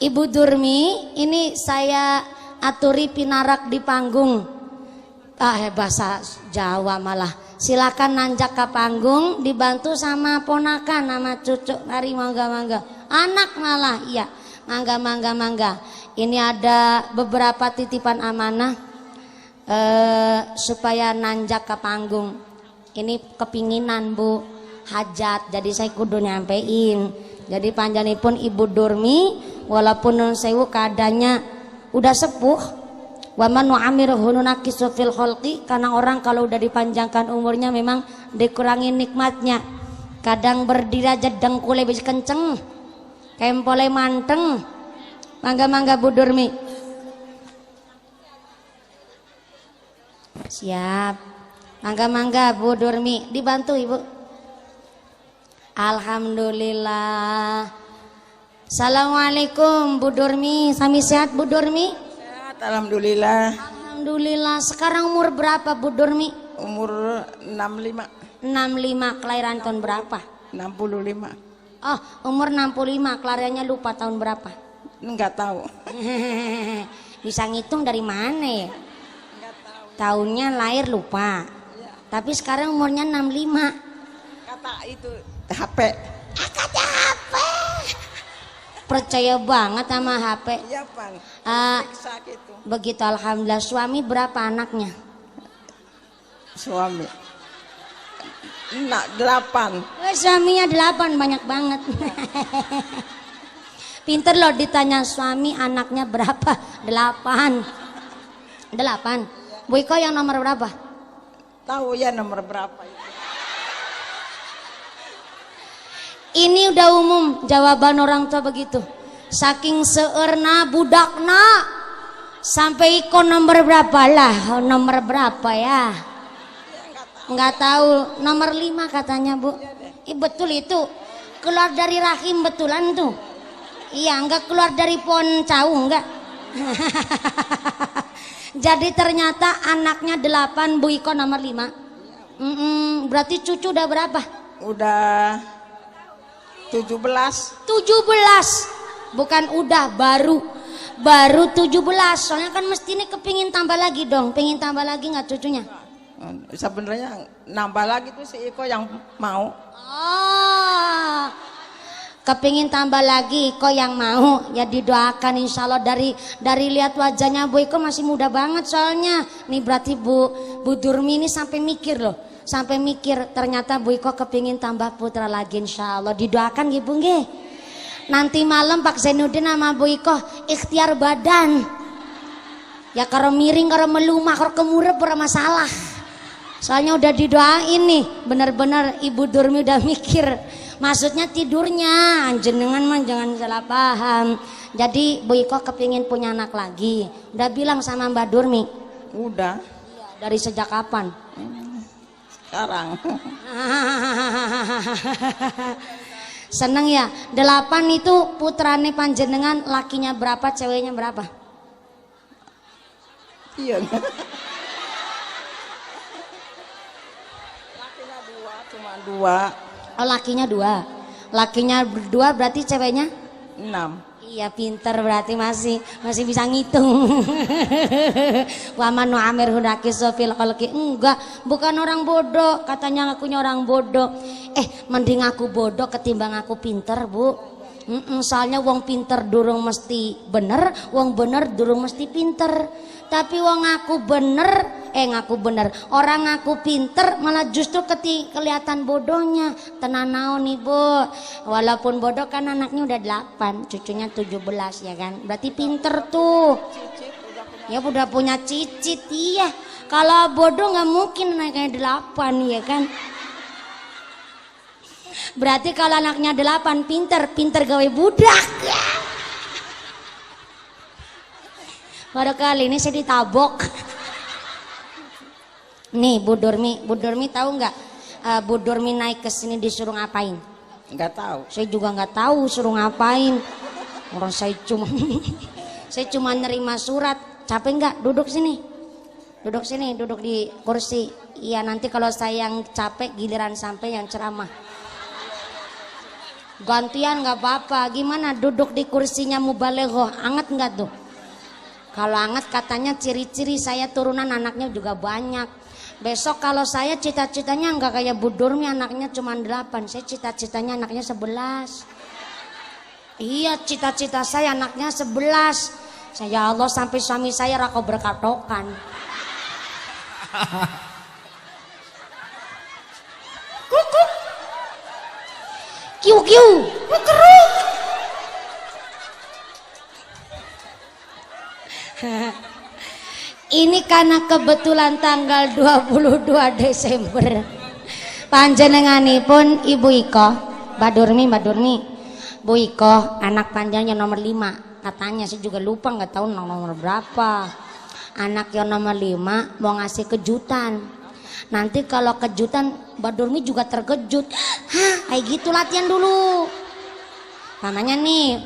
Ibu Durmi ini saya aturi pinarak di panggung. Bahasa Jawa malah. Silakan nanjak ke panggung dibantu sama ponakan sama cucu. Mari mangga. Anak malah iya. Mangga. Ini ada beberapa titipan amanah supaya nanjak ke panggung. Ini kepinginan Bu hajat, jadi saya kudu nyampein. Jadi panjanipun Ibu Durmi walaupun nun sewu keadaannya udah sepuh. Wa man nu'amiruhu nunakisu fil khalqi, karena orang kalau udah dipanjangkan umurnya memang dikurangi nikmatnya. Kadang berdirajat dengkule bisa kenceng, kempole manteng. Mangga Bu Durmi. Siap. Mangga Bu Durmi, dibantu Ibu. Alhamdulillah. Assalamualaikum Bu Durmi. Sami sehat Bu Durmi? Sehat, alhamdulillah. Alhamdulillah. Sekarang umur berapa Bu Durmi? Umur 65. 65. Kelahiran tahun berapa? 65. Oh, umur 65. Kelahirannya lupa tahun berapa? Enggak tahu. Bisa ngitung dari mana ya? Enggak tahu. Tahunnya lahir lupa. Ya. Tapi sekarang umurnya 65. Kata itu HP. Kata HP. Percaya banget sama HP. Iya, Bang. Periksa gitu. Begitu alhamdulillah. Suami berapa anaknya? Suami. 8. Suaminya 8, banyak banget. Pinter loh ditanya suami anaknya berapa? 8. Bu Iko yang nomor berapa? Tahu ya nomor berapa itu. Ini udah umum jawaban orang tua begitu. Saking seerna budakna sampai Iko nomor berapa lah? Nomor berapa ya? Enggak tahu. Nomor 5 katanya Bu. Betul itu. Keluar dari rahim betulan tuh. Iya, enggak keluar dari pohon cau enggak. Jadi ternyata anaknya 8, Bu Iko nomor 5. Berarti cucu udah berapa? Udah 17. Bukan udah, baru 17. Soalnya kan mestinya kepingin tambah lagi dong. Pengen tambah lagi nggak cucunya? Sebenarnya nambah lagi tuh si Iko yang mau. Oh, kepingin tambah lagi Iko yang mau. Ya didoakan insya Allah. Dari lihat wajahnya Bu Iko masih muda banget soalnya. Nih berarti Bu Durmi ini sampai mikir loh. Sampai mikir ternyata Bu Iko kepingin tambah putra lagi insya Allah. Didoakan gitu nggih. Nanti malam Pak Zainuddin sama Bu Iko ikhtiar badan. Ya kalau miring, kalau melumah, kalau kemurep bermasalah. Soalnya udah didoain nih, bener-bener Ibu Durmi udah mikir. Maksudnya tidurnya, jenengan mah jangan salah paham. Jadi Bu Iko kepingin punya anak lagi. Udah bilang sama Mbak Durmi? Udah. Iya, dari sejak kapan? Sekarang. Seneng ya. 8 itu putrane panjenengan, lakinya berapa, ceweknya berapa? Iya. Lakinya 2, cuma 2. Oh, lakinya 2. Lakinya 2 berarti ceweknya 6. Iya, pinter berarti masih bisa ngitung. Wa man nu'amirhu nakisu fil khalqi. Enggak, bukan orang bodoh, katanya ngakunya orang bodoh. Mending aku bodoh ketimbang aku pinter, Bu. Soalnya wong pinter durung mesti bener, wong bener durung mesti pinter. Tapi wong ngaku bener, orang ngaku pinter malah justru kelihatan bodohnya. Tenan naon nih Bu. Walaupun bodoh kan anaknya udah 8, cucunya 17 ya kan. Berarti pinter tuh. Ya udah punya cicit, iya. Kalau bodoh nggak mungkin anaknya 8 ya kan. Berarti kalau anaknya 8 pinter gawe budak ya. Baru kali ini saya ditabok. Nih Bu Durmi tahu nggak? Bu Durmi naik ke sini disuruh ngapain? Nggak tahu. Saya juga nggak tahu suruh ngapain. Orang saya cuma saya cuma nerima surat. Capek nggak? Duduk sini. Duduk sini, duduk di kursi. Iya, nanti kalau saya yang capek giliran sampai yang ceramah. Gantian nggak apa-apa. Gimana duduk di kursinya Mubalighoh? Anget nggak tuh? Kalau anget katanya ciri-ciri saya turunan anaknya juga banyak. Besok kalau saya cita-citanya nggak kayak Bu Durmi, anaknya cuma 8. Saya cita-citanya anaknya 11. Iya, cita-cita saya anaknya 11. Saya Allah sampai suami saya rako berkatokan. Kukuk. Kiu kiu. Kukeruk. Ini karena kebetulan tanggal 22 Desember. Panjenenganipun Ibu Iko, Mbak Durmi. Bu Iko, anak panjangnya nomor 5. Katanya saya juga lupa, nggak tahu nomor berapa. Anak yang nomor 5 mau ngasih kejutan. Nanti kalau kejutan Mbak Durmi juga terkejut. Hah, kayak gitu latihan dulu. Namanya nih,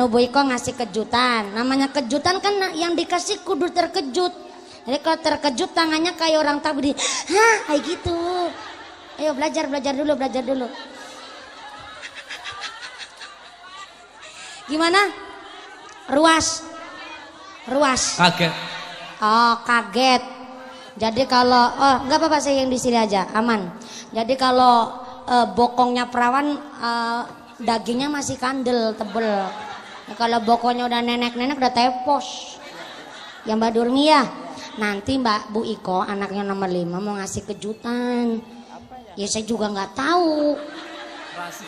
Bu Iko ngasih kejutan. Namanya kejutan kan yang dikasih kudu terkejut. Jadi kalau terkejut tangannya kayak orang tabdi. Hah, kayak gitu. Ayo belajar dulu. Gimana? Ruas. Kaget. Oh, kaget. Jadi kalau nggak apa-apa, saya yang di sini aja, aman. Jadi kalau bokongnya perawan dagingnya masih kandel, tebel. Nah, kalau bokongnya udah nenek-nenek udah tepos. Ya Mbak Durmi ya. Nanti Bu Iko anaknya nomor 5 mau ngasih kejutan. Ya saya juga nggak tahu.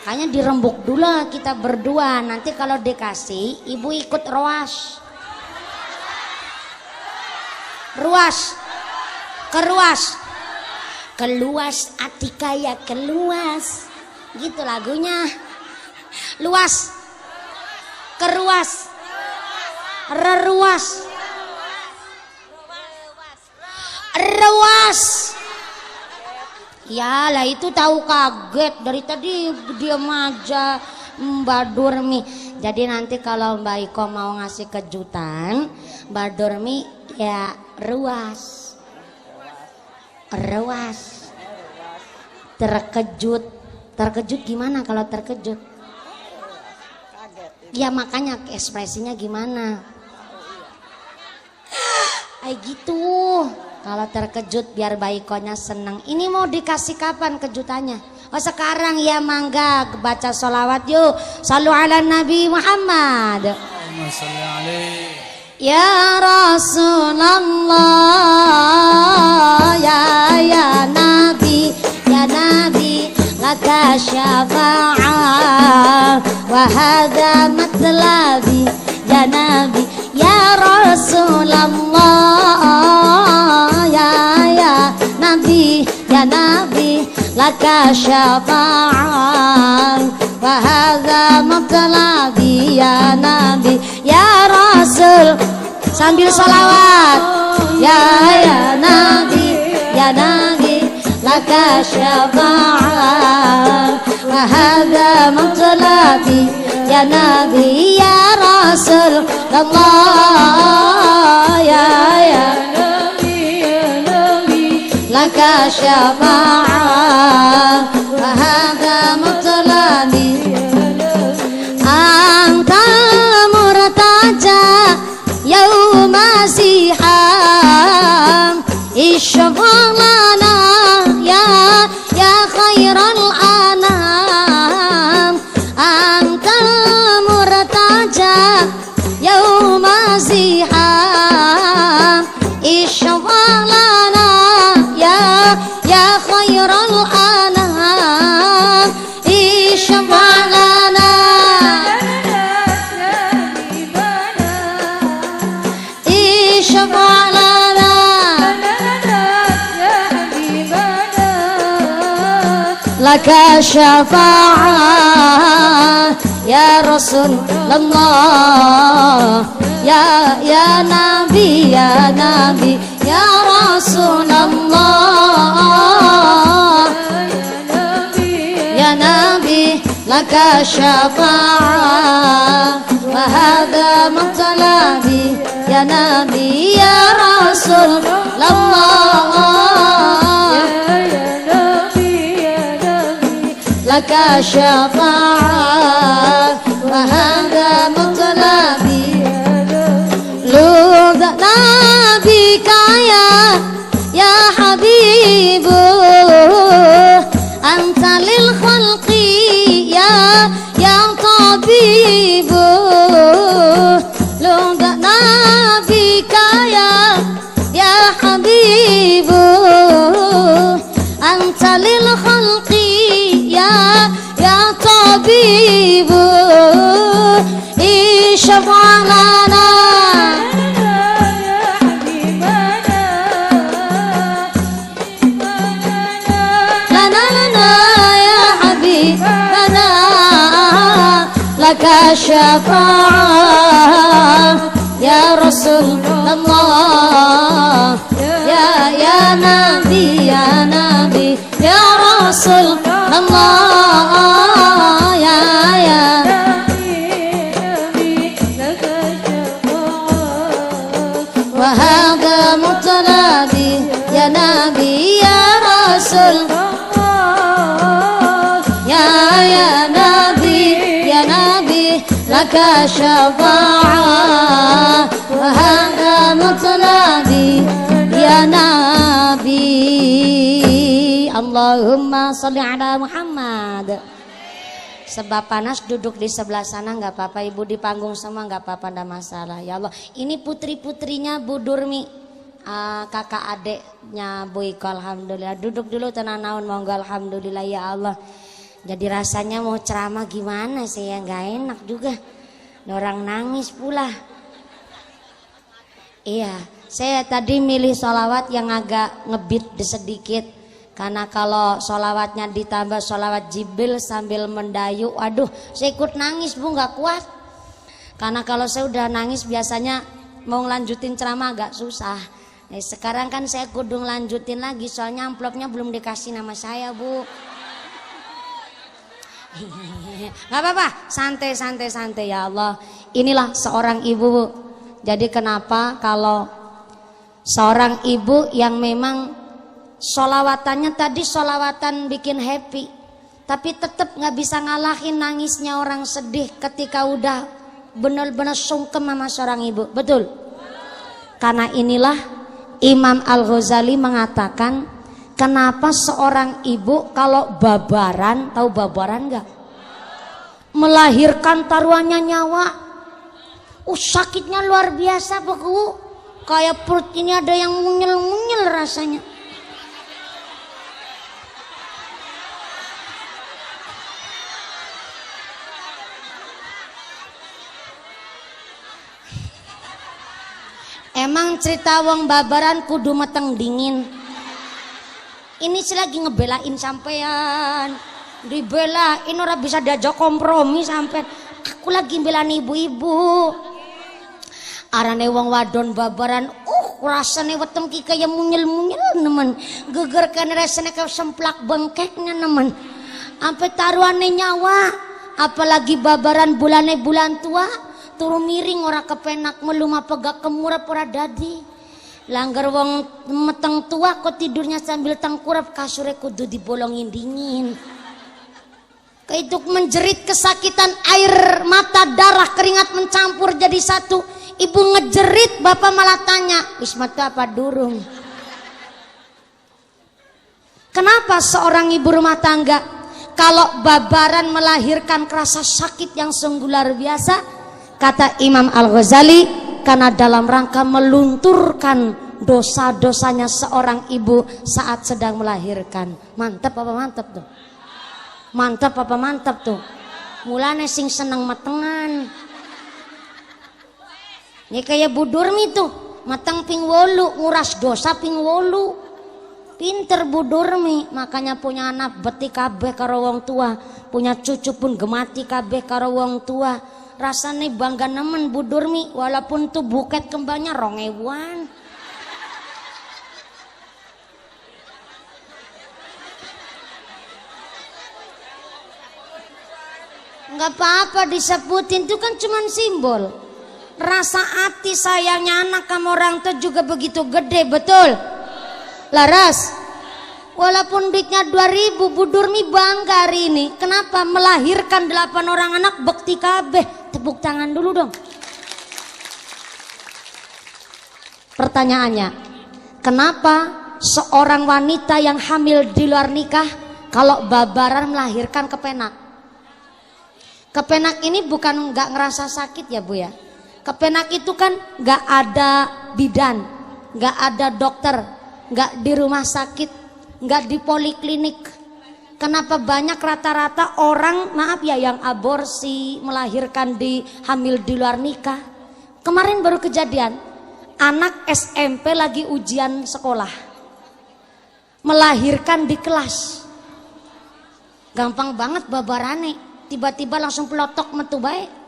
Kayaknya dirembuk dulu kita berdua. Nanti kalau dikasih, ibu ikut ruas. Keluas Atika ya keluas. Gitu lagunya. Luas. Keruas. Reruas. Ruas. Ya lah itu tahu kaget dari tadi diam aja Mbak Durmi. Jadi nanti kalau Mbak Iko mau ngasih kejutan, Mbak Durmi ya ruas. Terkejut gimana kalau terkejut? Ya makanya ekspresinya gimana? Kayak gitu. Kalau terkejut biar baikonya seneng. Ini mau dikasih kapan kejutannya? Oh sekarang ya, mangga baca sholawat yuk. Sallu ala Nabi Muhammad. Allahumma sholli alaihi. Ya Rasulullah, ya Nabi, laka syafa'ah wa hadha matlabi. Ya Nabi, ya Rasulullah, ya Nabi, laka syafa'ah wa hadha matlabi. Ya Nabi, ya Rasul, sambil sholawat. Ya Nabi, laka syafa'ah wa hadha matlabi. Ya Nabi, ya Rasul Allah, ya Nabi, laka syafa'ah wa hadha matlabi. Anta murtaja yauma siham ishghalana ya khairal anam. Anta murtaja yauma siham ishghalana ya khairal anam. Ishghalana laka syafa'ah ya Rasulullah, ya Nabi, ya Rasulullah, ya Nabi, laka syafa'ah wa وهذا مطلبي يا نبي يا رسول الله لك شفاعة وهذا مطلبي لولا نبيك يا حبيب أنت للخلق يا طبيب لولا نبيك يا حبيب أنت للخلق يا طبيب اشفع لنا يا حبيبنا لك شفاعة يا رسول الله يا نبي يا رسول الله يا وهذا مطلبي يا نبي يا رسول يا نبي لك شفاعة وهذا مطلبي يا نبي Allahumma sholli ala Muhammad. Sebab panas duduk di sebelah sana nggak apa-apa, ibu di panggung semua nggak apa-apa, nggak masalah ya Allah. Ini putri-putrinya Bu Durmi, kakak adeknya Bu Iko, alhamdulillah. Duduk dulu tenang naun, monggo, alhamdulillah ya Allah. Jadi rasanya mau ceramah gimana sih ya, nggak enak juga. Orang nangis pula. Iya, saya tadi milih sholawat yang agak ngebit sedikit. Karena kalau sholawatnya ditambah sholawat Jibril sambil mendayu, aduh saya ikut nangis Bu, nggak kuat. Karena kalau saya udah nangis biasanya mau ngelanjutin ceramah agak susah. Sekarang kan saya kudu lanjutin lagi, soalnya amplopnya belum dikasih nama saya Bu. Nggak apa-apa, santai ya Allah. Inilah seorang ibu Bu. Jadi kenapa kalau seorang ibu yang memang sholawatannya tadi sholawatan bikin happy, tapi tetap nggak bisa ngalahin nangisnya orang sedih ketika udah benar-benar sungkem sama seorang ibu. Betul? Karena inilah Imam Al-Ghazali mengatakan, kenapa seorang ibu kalau babaran, tahu babaran nggak? Melahirkan taruhannya nyawa, sakitnya luar biasa Bu. Kayak perut ini ada yang munyel-munyel rasanya. Emang cerita wong babaran kudu meteng dingin. Ini sih lagi ngebelain sampean. Dibelain ora bisa diajak kompromi sampean. Aku lagi belain ibu-ibu. Arane wong wadon babaran, rasane weteng ki kaya munyel-munyel nemen. Geger kan rasane kaya semplak bengkeknya nemen. Ampe taruhane nyawa, apalagi babaran bulane bulan tua. Turu miring ora kepenak, meluma pegak kemurap ora dadi. Langgar wong meteng tua kok tidurnya sambil tengkurap, kasure kudu dibolongin dingin. Kayak menjerit kesakitan, air mata darah keringat mencampur jadi satu. Ibu ngejerit, bapak malah tanya, wis mata apa durung? Kenapa seorang ibu rumah tangga kalau babaran melahirkan kerasa sakit yang sungguh luar biasa? Kata Imam Al-Ghazali, karena dalam rangka melunturkan dosa-dosanya seorang ibu saat sedang melahirkan. Mantap apa mantap tuh? Mantap apa mantap tuh? Mulane sing seneng metengan. Ini kayak Bu Durmi tuh, mateng ping 8, nguras dosa ping 8. Pinter Bu Durmi, makanya punya anak beti kabeh karo wong tua, punya cucu pun gemati kabeh karo wong tua. Rasanya bangga nemen Bu Durmi, walaupun tuh buket kembangnya 2000-an. Nggak apa-apa disebutin, itu kan cuman simbol. Rasa hati sayangnya anak sama orang tua juga begitu gede, betul? Laras, walaupun duitnya 2.000, Bu Durmi bangga hari ini. Kenapa? Melahirkan 8 orang anak bekti kabeh. Tepuk tangan dulu dong. Pertanyaannya, kenapa seorang wanita yang hamil di luar nikah kalau babaran melahirkan kepenak? Kepenak ini bukan nggak ngerasa sakit ya Bu ya. Kepenak itu kan nggak ada bidan, nggak ada dokter, nggak di rumah sakit, nggak di poliklinik. Kenapa banyak rata-rata orang maaf ya yang aborsi, melahirkan di hamil di luar nikah? Kemarin baru kejadian, anak SMP lagi ujian sekolah, melahirkan di kelas. Gampang banget babarane, tiba-tiba langsung pelotok metu bae.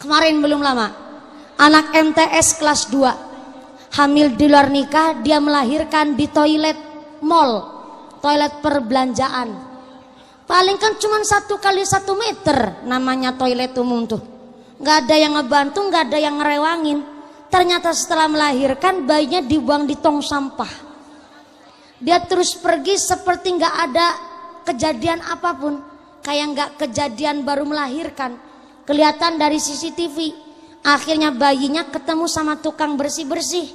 Kemarin belum lama, anak MTS kelas 2 hamil di luar nikah, dia melahirkan di toilet mall, toilet perbelanjaan. Paling kan cuma 1 kali 1 meter namanya toilet umum tuh. Nggak ada yang ngebantu, nggak ada yang ngerewangin. Ternyata setelah melahirkan bayinya dibuang di tong sampah. Dia terus pergi seperti nggak ada kejadian apapun, kayak nggak kejadian baru melahirkan. Kelihatan dari CCTV. Akhirnya bayinya ketemu sama tukang bersih-bersih,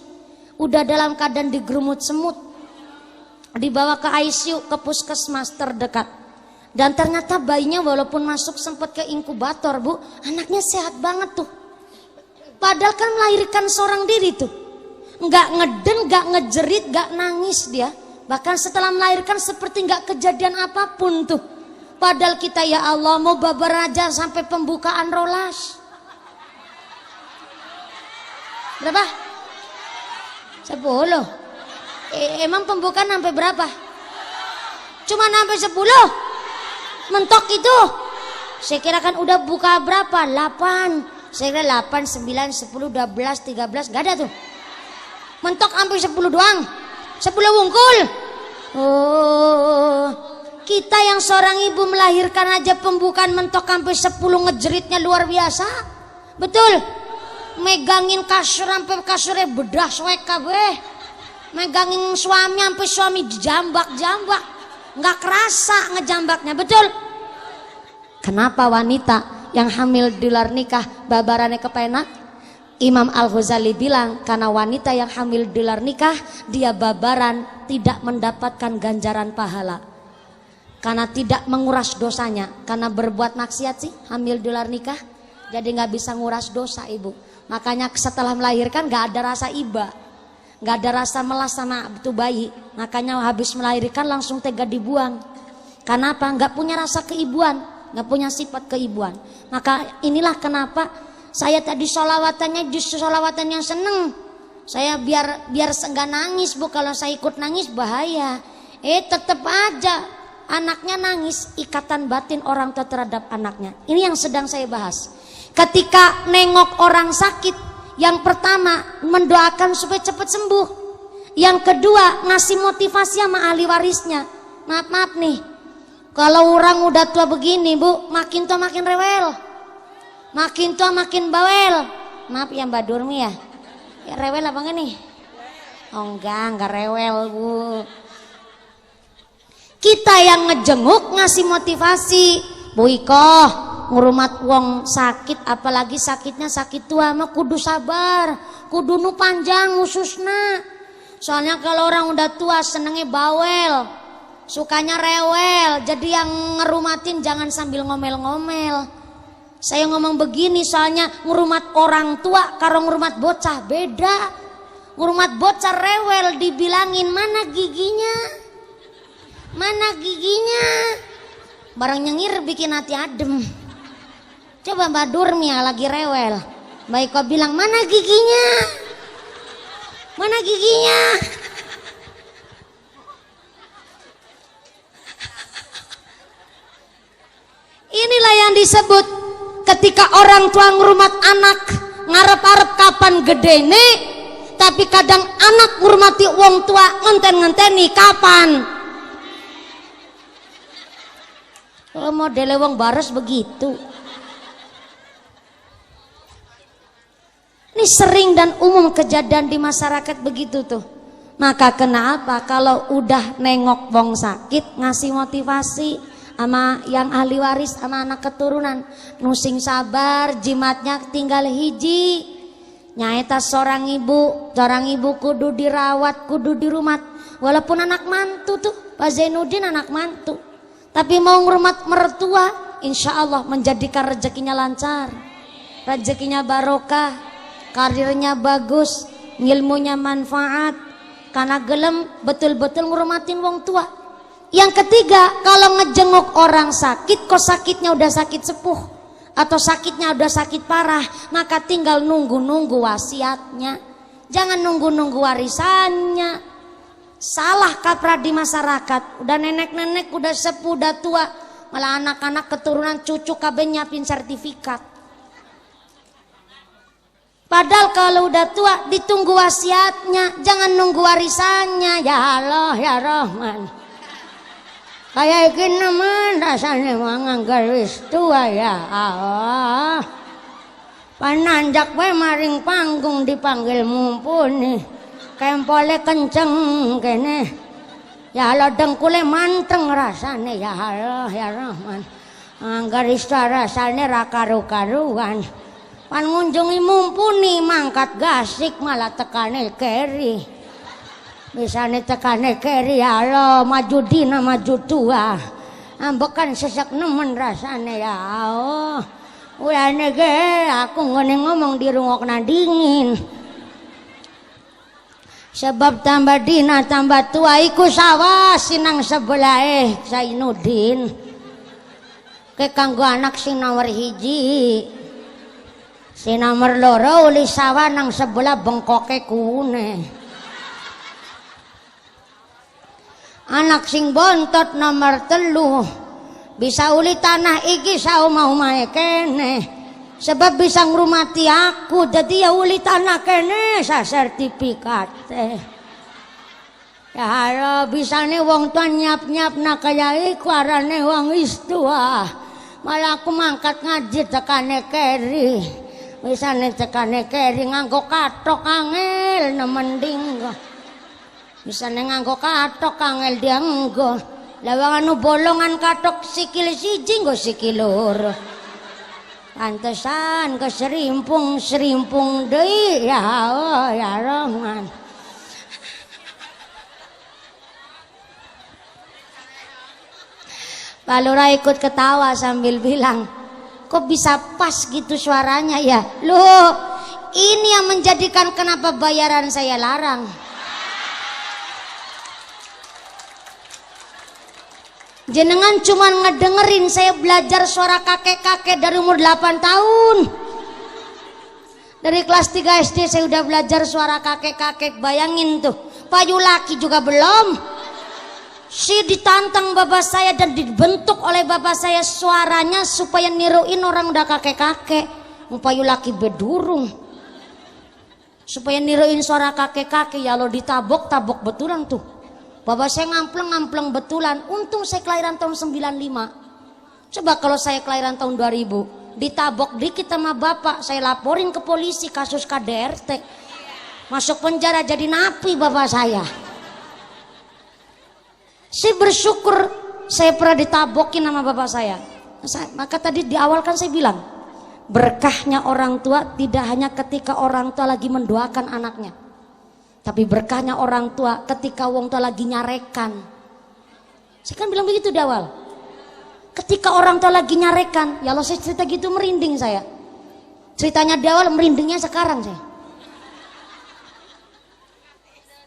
udah dalam keadaan digerumut semut, dibawa ke ICU, ke puskesmas terdekat. Dan ternyata bayinya walaupun masuk sempat ke inkubator Bu, anaknya sehat banget tuh. Padahal kan melahirkan seorang diri tuh, nggak ngeden, nggak ngejerit, nggak nangis dia. Bahkan setelah melahirkan seperti nggak kejadian apapun tuh. Padahal kita ya Allah mau babar aja sampai pembukaan rolas. Berapa? 10. Emang pembukaan sampai berapa? Cuma sampai 10. Mentok itu. Saya kira kan udah buka berapa? 8. Saya kira 8, 9, 10, 12, 13. Gak ada tuh. Mentok sampai 10 doang. 10 wungkul. Oh, kita yang seorang ibu melahirkan aja pembukaan mentok sampai 10 ngejeritnya luar biasa. Betul. Megangin kasur sampai kasurnya bedah suek kabeh. Megangin suami sampai suami jambak-jambak. Nggak kerasa ngejambaknya, betul? Kenapa wanita yang hamil di luar nikah babarannya kepenak? Imam Al-Ghazali bilang karena wanita yang hamil di luar nikah dia babaran tidak mendapatkan ganjaran pahala. Karena tidak menguras dosanya, karena berbuat maksiat sih hamil di luar nikah, jadi nggak bisa nguras dosa ibu. Makanya setelah melahirkan nggak ada rasa iba, nggak ada rasa melas sama itu bayi. Makanya habis melahirkan langsung tega dibuang. Karena apa? Nggak punya rasa keibuan, nggak punya sifat keibuan. Maka inilah kenapa saya tadi sholawatannya justru sholawatan yang seneng. Saya biar nggak nangis Bu, kalau saya ikut nangis bahaya. Tetap aja anaknya nangis, ikatan batin orang tua terhadap anaknya. Ini yang sedang saya bahas. Ketika nengok orang sakit, yang pertama mendoakan supaya cepat sembuh. Yang kedua ngasih motivasi sama ahli warisnya. Maaf nih, kalau orang udah tua begini Bu, makin tua makin rewel, makin tua makin bawel. Maaf ya Mbak Durmi ya, rewel apa enggak nih? Oh enggak rewel Bu. Kita yang ngejenguk ngasih motivasi, Bu Iko ngurumat wong sakit, apalagi sakitnya sakit tua mah kudu sabar, kudu nu panjang khususna. Soalnya kalau orang udah tua senengnya bawel, sukanya rewel, jadi yang ngerumatin jangan sambil ngomel-ngomel. Saya ngomong begini soalnya ngurumat orang tua karo ngurumat bocah beda. Ngurumat bocah rewel dibilangin mana giginya, mana giginya, barang nyengir bikin hati adem. Coba Mbak Durmi lagi rewel, Mbak Iko bilang mana giginya, mana giginya. Inilah yang disebut ketika orang tua ngurumat anak ngarep-arep kapan gedene, tapi kadang anak ngurmati wong tua ngenten-ngenteni kapan. Kalau modele wong bares begitu. Ini sering dan umum kejadian di masyarakat begitu tuh. Maka kenapa kalau udah nengok wong sakit ngasih motivasi sama yang ahli waris sama anak keturunan, nusing sabar, jimatnya tinggal hiji. Nyaeta seorang ibu kudu dirawat, kudu dirumat. Walaupun anak mantu tuh, Pak Zainuddin anak mantu. Tapi mau ngurmat mertua, insya Allah menjadikan rezekinya lancar, rezekinya barokah, karirnya bagus, ilmunya manfaat, karena gelem betul-betul ngurmatin wong tua. Yang ketiga, kalau ngejenguk orang sakit, kok sakitnya udah sakit sepuh atau sakitnya udah sakit parah, maka tinggal nunggu-nunggu wasiatnya, jangan nunggu-nunggu warisannya. Salah kaprah di masyarakat, udah nenek-nenek, udah sepuh, udah tua, malah anak-anak keturunan cucu kabeh nyiapin sertifikat. Padahal kalau udah tua ditunggu wasiatnya, jangan nunggu warisannya. Ya Allah ya Rahman, kayak gini man rasanya manganggar wis tua ya Allah. Pananjak bae maring panggung dipanggil mumpuni. Kempole kenceng kene. Ya Allah dengkule manteng rasane ya Allah ya Rahman. Anggar ista rasane ra karu-karuan. Pan ngunjungi mumpuni mangkat gasik malah tekane keri. Bisane tekane keri ya Allah maju dina maju tua. Ambekan sesek nemen rasane ya Allah. Ulane ge aku ngene ngomong di rungokna dingin. Sebab tambah dina tambah tua iku sawah sinang sebelah Zainuddin. Ke kanggo anak sing nomor hiji. Si nomor loro uli sawah nang sebelah bengkoke kune. Anak sing bontot nomor 3 bisa uli tanah iki saumah-umahe kene. Sebab bisa ngrumati aku, jadi ya uli tanah kene sa sertifikat ya Allah. Bisa nih wong tua nyap-nyap nak kaya iku arane wong istua. Malah aku mangkat ngaji tekane keri. Bisa nih tekane keri nganggo katok angel nemen dinggo. Bisa nih nganggo katok angel dianggo. Lawang anu bolongan katok sikil siji nggo sikil loro. Pantesan keserimpung deui ya Allah ya Rahman. Pak Lurah ikut ketawa sambil bilang, kok bisa pas gitu suaranya ya? Loh, ini yang menjadikan kenapa bayaran saya larang. Jenengan cuman ngedengerin saya belajar suara kakek-kakek dari umur 8 tahun. Dari kelas 3 SD saya udah belajar suara kakek-kakek. Bayangin tuh, payu laki juga belum. Si ditantang bapak saya dan dibentuk oleh bapak saya suaranya supaya niruin orang udah kakek-kakek. Payu laki bedurung. Supaya niruin suara kakek-kakek, ya lo ditabok-tabok betulan tuh. Bapak saya ngampleng betulan. Untung saya kelahiran tahun 95. Coba kalau saya kelahiran tahun 2000, ditabok dikit sama bapak, saya laporin ke polisi kasus KDRT. Masuk penjara jadi napi bapak saya. Saya bersyukur saya pernah ditabokin sama bapak saya. Maka tadi di awal kan saya bilang, berkahnya orang tua tidak hanya ketika orang tua lagi mendoakan anaknya. Tapi berkahnya orang tua ketika wong tua lagi nyarekan. Saya kan bilang begitu di awal. Ketika orang tua lagi nyarekan, ya Allah saya cerita gitu merinding saya. Ceritanya di awal merindingnya sekarang saya.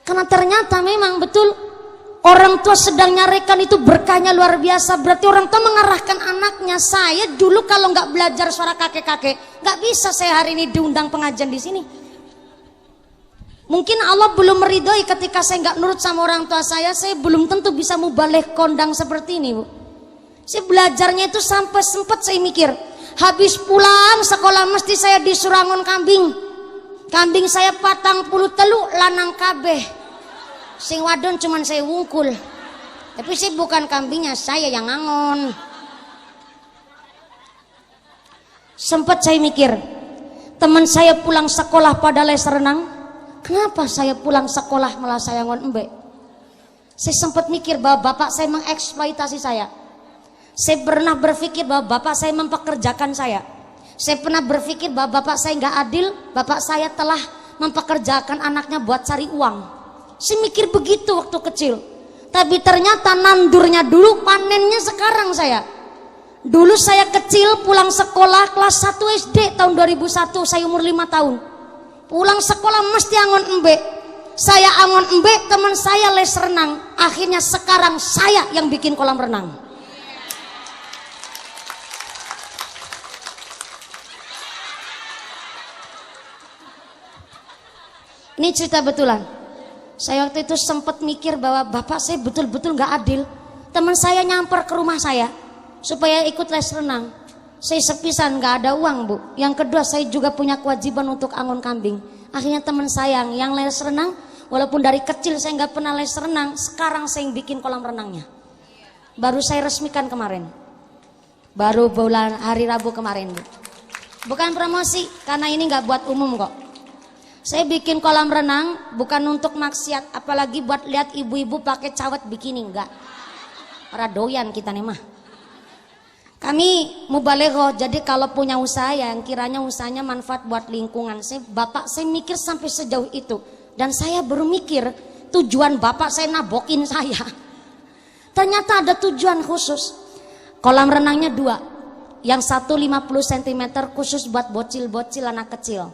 Karena ternyata memang betul orang tua sedang nyarekan itu berkahnya luar biasa. Berarti orang tua mengarahkan anaknya. Saya dulu kalau nggak belajar suara kakek-kakek, nggak bisa saya hari ini diundang pengajian di sini. Mungkin Allah belum meridhoi ketika saya nggak nurut sama orang tua saya belum tentu bisa mubaleh kondang seperti ini, Bu. Saya belajarnya itu sampai sempat saya mikir, habis pulang sekolah mesti saya disurangon kambing. Kambing saya 40 telu lanang kabeh. Sing wadon cuman saya wungkul. Tapi saya bukan kambingnya, saya yang ngangon. Sempat saya mikir, teman saya pulang sekolah pada les renang, kenapa saya pulang sekolah malah saya ngon embe? Saya sempat mikir bahwa bapak saya mengeksploitasi saya. Saya pernah berpikir bahwa bapak saya mempekerjakan saya. Saya pernah berpikir bahwa bapak saya nggak adil, bapak saya telah mempekerjakan anaknya buat cari uang. Saya mikir begitu waktu kecil. Tapi ternyata nandurnya dulu, panennya sekarang saya. Dulu saya kecil pulang sekolah kelas 1 SD tahun 2001, saya umur 5 tahun. Pulang sekolah mesti angon embe. Saya angon embe, teman saya les renang. Akhirnya sekarang saya yang bikin kolam renang. Ini cerita betulan. Saya waktu itu sempat mikir bahwa bapak saya betul-betul gak adil. Teman saya nyamper ke rumah saya supaya ikut les renang. Saya sepisan gak ada uang, Bu. Yang kedua, saya juga punya kewajiban untuk angon kambing. Akhirnya teman saya yang les renang, walaupun dari kecil saya gak pernah les renang, sekarang saya yang bikin kolam renangnya. Baru saya resmikan kemarin. Baru bulan hari Rabu kemarin, Bu. Bukan promosi, karena ini gak buat umum kok. Saya bikin kolam renang bukan untuk maksiat, apalagi buat lihat ibu-ibu pakai cawet bikini, enggak. Radoyan kita nih mah. Kami mubaligho, jadi kalau punya usaha yang kiranya usahanya manfaat buat lingkungan. Bapak saya mikir sampai sejauh itu. Dan saya baru mikir tujuan bapak saya nabokin saya. Ternyata ada tujuan khusus. Kolam renangnya 2. Yang satu 50 cm khusus buat bocil-bocil anak kecil.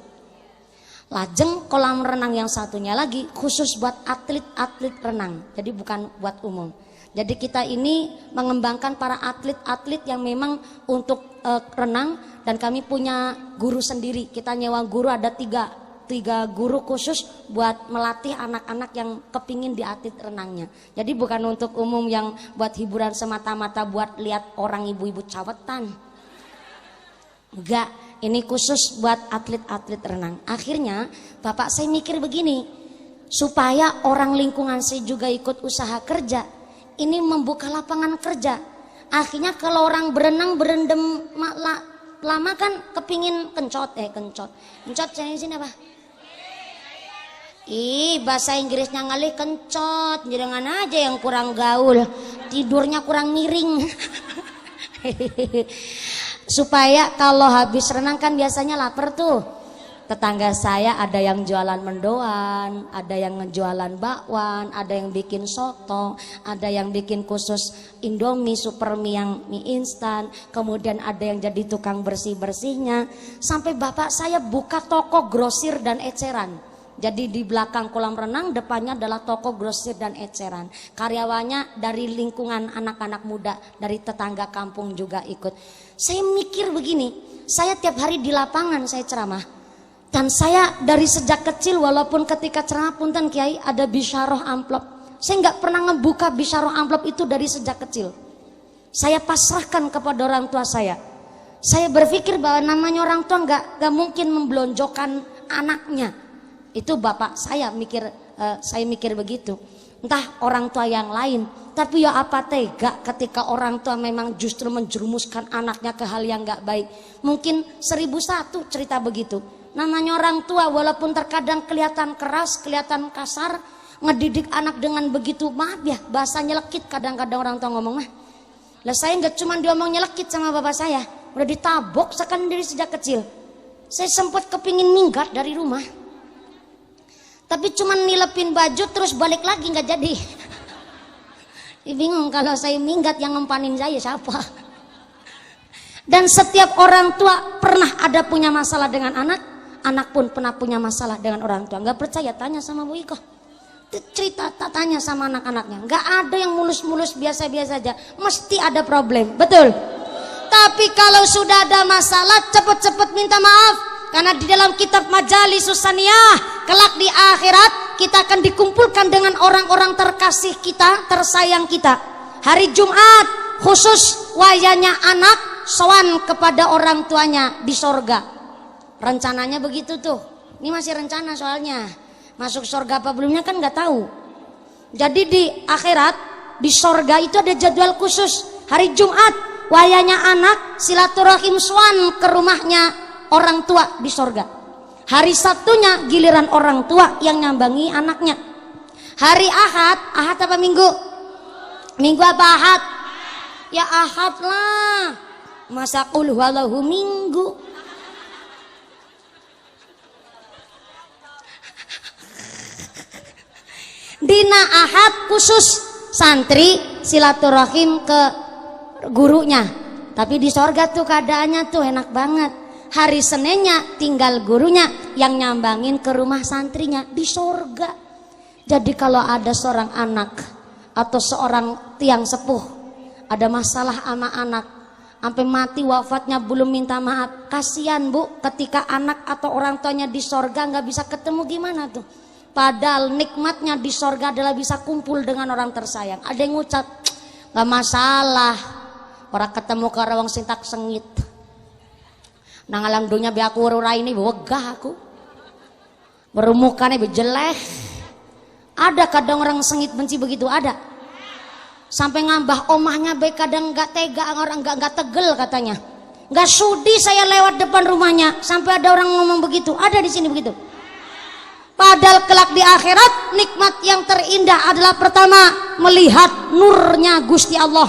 Lajeng kolam renang yang satunya lagi khusus buat atlet-atlet renang. Jadi bukan buat umum. Jadi kita ini mengembangkan para atlet-atlet yang memang untuk renang. Dan kami punya guru sendiri. Kita nyewa guru ada 3 guru khusus buat melatih anak-anak yang kepingin di atlet renangnya. Jadi bukan untuk umum yang buat hiburan semata-mata buat lihat orang ibu-ibu cawetan. Enggak, ini khusus buat atlet-atlet renang. Akhirnya bapak saya mikir begini, supaya orang lingkungan saya juga ikut usaha kerja, ini membuka lapangan kerja. Akhirnya kalau orang berenang berendam lama kan kepingin kencot saya sini apa? Bahasa Inggrisnya ngalih kencot, jangan aja yang kurang gaul, tidurnya kurang miring. Supaya kalau habis renang kan biasanya lapar tuh. Tetangga saya ada yang jualan mendoan, ada yang ngejualan bakwan, ada yang bikin soto, ada yang bikin khusus Indomie, super mie yang mie instan, kemudian ada yang jadi tukang bersih-bersihnya. Sampai bapak saya buka toko grosir dan eceran. Jadi di belakang kolam renang, depannya adalah toko grosir dan eceran. Karyawannya dari lingkungan anak-anak muda, dari tetangga kampung juga ikut. Saya mikir begini, saya tiap hari di lapangan saya ceramah. Dan saya dari sejak kecil, walaupun ketika ceramah punten Kiai ada bisyarah amplop, saya nggak pernah ngebuka bisyarah amplop itu dari sejak kecil. Saya pasrahkan kepada orang tua saya. Saya berpikir bahwa namanya orang tua nggak mungkin membelonjokan anaknya. Itu bapak saya mikir begitu. Entah orang tua yang lain, tapi ya apa tega ketika orang tua memang justru menjerumuskan anaknya ke hal yang nggak baik. Mungkin 1001 cerita begitu. Namanya orang tua walaupun terkadang kelihatan keras, kelihatan kasar, ngedidik anak dengan begitu, maaf ya bahasa nyelekit kadang-kadang orang tua ngomong mah. Lah saya nggak cuma diomong nyelekit sama bapak saya, udah ditabok sekali dari sejak kecil. Saya sempat kepingin minggat dari rumah. Tapi cuman nilepin baju terus balik lagi nggak jadi. Bingung kalau saya minggat yang ngempanin saya siapa. Dan setiap orang tua pernah ada punya masalah dengan anak, anak pun pernah punya masalah dengan orang tua. Nggak percaya tanya sama Bu Iko. Cerita tanya sama anak-anaknya. Nggak ada yang mulus-mulus biasa-biasa aja. Mesti ada problem, betul. Tapi kalau sudah ada masalah cepet-cepet minta maaf. Karena di dalam kitab Majalisus Saniyah, kelak di akhirat kita akan dikumpulkan dengan orang-orang terkasih kita, tersayang kita. Hari Jumat khusus wayanya anak sowan kepada orang tuanya di sorga. Rencananya begitu tuh. Ini masih rencana soalnya. Masuk sorga apa belumnya kan nggak tahu. Jadi di akhirat di sorga itu ada jadwal khusus. Hari Jumat wayanya anak silaturahim swan ke rumahnya orang tua di sorga. Hari Sabtunya giliran orang tua yang nyambangi anaknya. Hari Ahad apa Minggu? Minggu apa Ahad? Ya Ahad lah. Masa qul huwallahu Minggu. Dina Ahad khusus santri silaturahim ke gurunya. Tapi di sorga tuh keadaannya tuh enak banget. Hari Seninnya tinggal gurunya yang nyambangin ke rumah santrinya di sorga. Jadi kalau ada seorang anak atau seorang tiang sepuh ada masalah sama anak sampai mati wafatnya belum minta maaf, kasihan Bu, ketika anak atau orang tuanya di sorga nggak bisa ketemu gimana tuh. Padahal nikmatnya di sorga adalah bisa kumpul dengan orang tersayang. Ada yang ngucap, gak masalah, orang ketemu ke rawang sintak sengit. Nang alam dunia be aku urai ini wegah aku. Berumukannya be jelek. Ada kadang orang sengit benci begitu, ada. Sampai ngambah omahnya be kadang gak tega, orang gak tegel katanya. Gak sudi saya lewat depan rumahnya sampai ada orang ngomong begitu. Ada di sini begitu. Padahal kelak di akhirat nikmat yang terindah adalah pertama melihat nurnya Gusti Allah,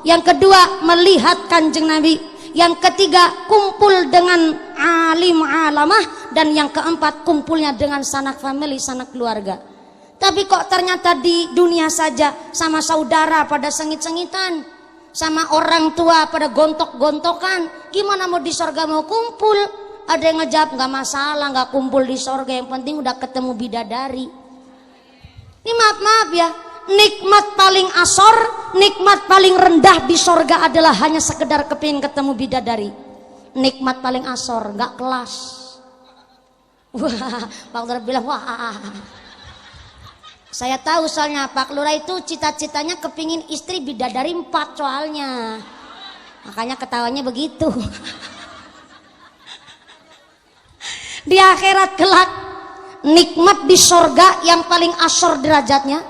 yang kedua melihat Kanjeng Nabi, yang ketiga kumpul dengan alim alamah, dan yang keempat kumpulnya dengan sanak family, sanak keluarga. Tapi kok ternyata di dunia saja sama saudara pada sengit-sengitan, sama orang tua pada gontok-gontokan, gimana mau di sorga mau kumpul? Ada yang ngejawab nggak masalah, nggak kumpul di sorga, yang penting udah ketemu bidadari. Ini maaf ya, nikmat paling asor, nikmat paling rendah di sorga adalah hanya sekedar kepingin ketemu bidadari. Nikmat paling asor, nggak kelas. Wah, Pak Lurah bilang wah. Saya tahu soalnya Pak Lurah itu cita-citanya kepingin istri bidadari 4 soalnya. Makanya ketawanya begitu. Di akhirat kelak nikmat di sorga yang paling asor derajatnya,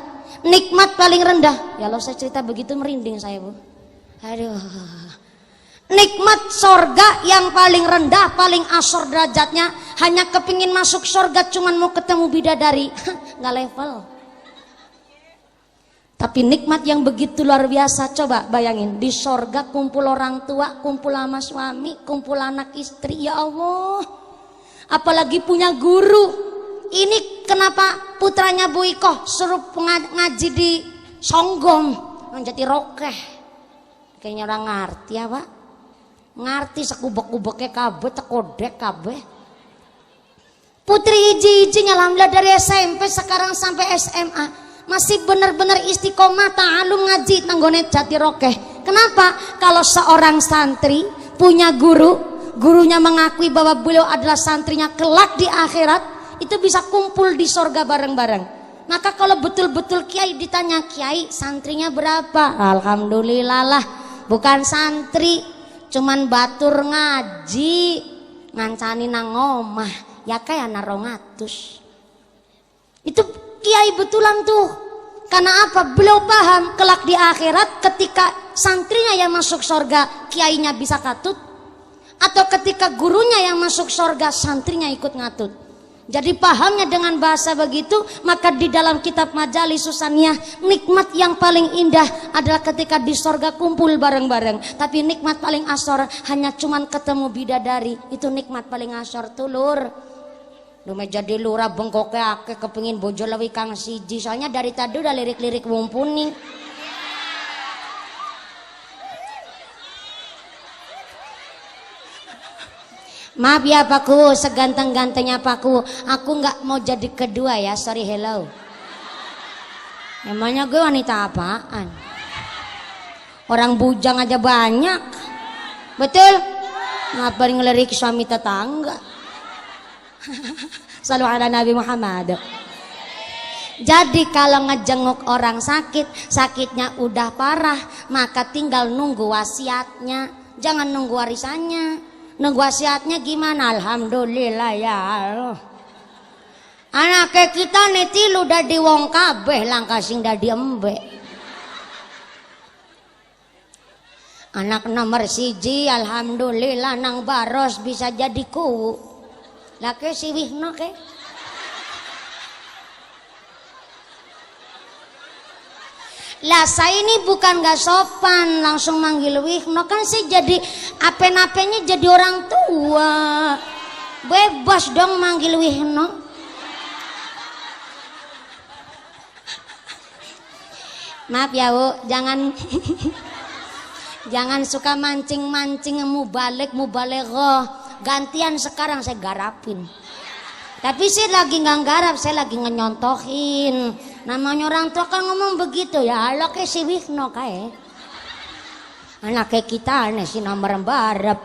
nikmat paling rendah. Ya Allah, saya cerita begitu merinding saya Bu. Aduh. Nikmat sorga yang paling rendah, paling asor derajatnya, hanya kepingin masuk sorga cuman mau ketemu bidadari. Nggak level. Tapi nikmat yang begitu luar biasa, coba bayangin, di sorga kumpul orang tua, kumpul sama suami, kumpul anak istri. Ya Allah, apalagi punya guru. Ini kenapa putranya Bu Ikoh suruh ngaji di Songgom, menjadi rokeh. Kayaknya orang ngerti ya Pak, ngerti sekubek-kubeknya kabeh, tekodek kabeh. Putri hiji-hijinya alhamdulillah dari SMP sekarang sampai SMA masih benar-benar istiqomah ta'alum ngaji nanggone jati rokeh. Kenapa? Kalau seorang santri punya guru, gurunya mengakui bahwa beliau adalah santrinya, kelak di akhirat itu bisa kumpul di sorga bareng-bareng. Maka kalau betul-betul kiai ditanya, kiai santrinya berapa? Alhamdulillah lah, bukan santri, cuman batur ngaji ngancani nang omah ya kayak anak 200. Itu kiai betulan tuh. Karena apa? Beliau paham kelak di akhirat ketika santrinya yang masuk sorga kiainya bisa katut, atau ketika gurunya yang masuk sorga santrinya ikut ngatut. Jadi pahamnya dengan bahasa begitu, maka di dalam kitab Majalis Susaniyah, nikmat yang paling indah adalah ketika di sorga kumpul bareng-bareng. Tapi nikmat paling asor hanya cuman ketemu bidadari, itu nikmat paling asor tuh Lur. Lume jadi lurah bengkoknya ake kepingin bojo lewi kang siji, soalnya dari tadi udah lirik-lirik mumpuni. Maaf ya Pakku, seganteng-gantengnya Pakku, aku nggak mau jadi kedua ya, sorry hello. Emangnya gue wanita apaan? Orang bujang aja banyak, betul? Ngapain ngelirik suami tetangga? Selalu ada Nabi Muhammad. Jadi kalau ngejenguk orang sakit, sakitnya udah parah, maka tinggal nunggu wasiatnya, jangan nunggu warisannya. Nunggu wasiatnya gimana? Alhamdulillah ya Allah. Anaknya kita niti lu dadi wong kabeh langkah sing dadi embe. Anak nomor siji alhamdulillah nang baros bisa jadi kuwu. Laki si Wihno ke? Lah saya ini bukan gak sopan langsung manggil Wihno, kan saya jadi apen-apennya jadi orang tua. Bebas dong manggil Wihno. Maaf ya Bu, jangan jangan suka mancing-mancing mubalek mubalego. Gantian sekarang saya garapin. Tapi saya lagi nggak garap, saya lagi ngenyontohin. Namanya orang tua kan ngomong begitu ya. Lo kayak si Wihno kayak. Anak kayak kita nih si nomor barep.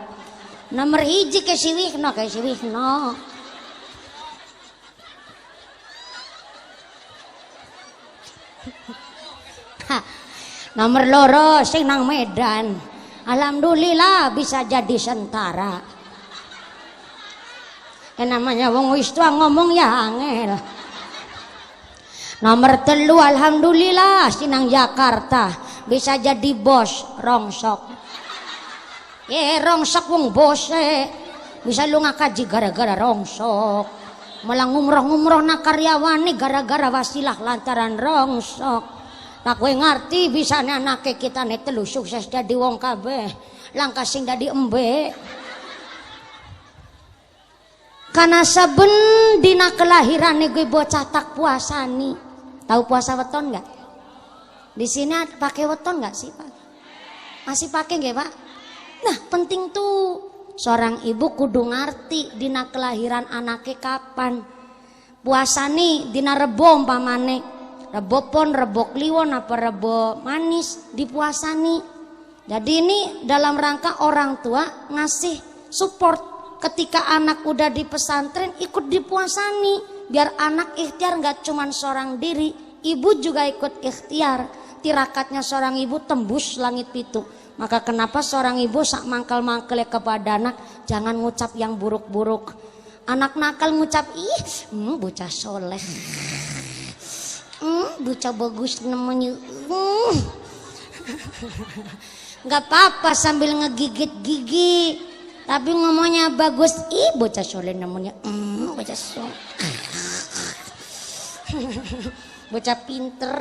Nomor hiji kayak si Wihno, kayak si Wihno. Nomor loro sing nang Medan. Alhamdulillah bisa jadi sentara. Namanya wong wis tua ngomong ya angel. Nomor telu alhamdulillah sinang Jakarta bisa jadi bos rongsok. Rongsok wong bos bisa lu ngakaji gara-gara rongsok. Malah ngumroh na karyawan gara-gara wasilah lantaran rongsok. Tak kowe ngerti bisane anake kita nek telu sukses dadi wong kabeh. Langkah sing dadi embe. Karena saben dina kelahirane gue bocah tak puasani. Tahu puasa weton enggak? Di sini pakai weton enggak sih, Pak? Masih pakai nggak, Pak? Nah, penting tuh seorang ibu kudu ngerti dina kelahiran anake kapan. Puasani dina Rebo umpamane. Rebo pon, rebo kliwon, apa rebo manis dipuasani. Jadi ini dalam rangka orang tua ngasih support ketika anak udah di pesantren ikut dipuasani. Biar anak ikhtiar nggak cuma seorang diri, ibu juga ikut ikhtiar. Tirakatnya seorang ibu tembus langit pitu. Maka kenapa seorang ibu sak mangkal-mangkal kepada anak jangan ngucap yang buruk-buruk. Anak nakal ngucap bocah soleh. Bocah bagus namanya. Nggak apa-apa sambil ngegigit gigi, tapi ngomongnya bagus. Bocah soleh namanya. Bocah soleh. Bocah pinter.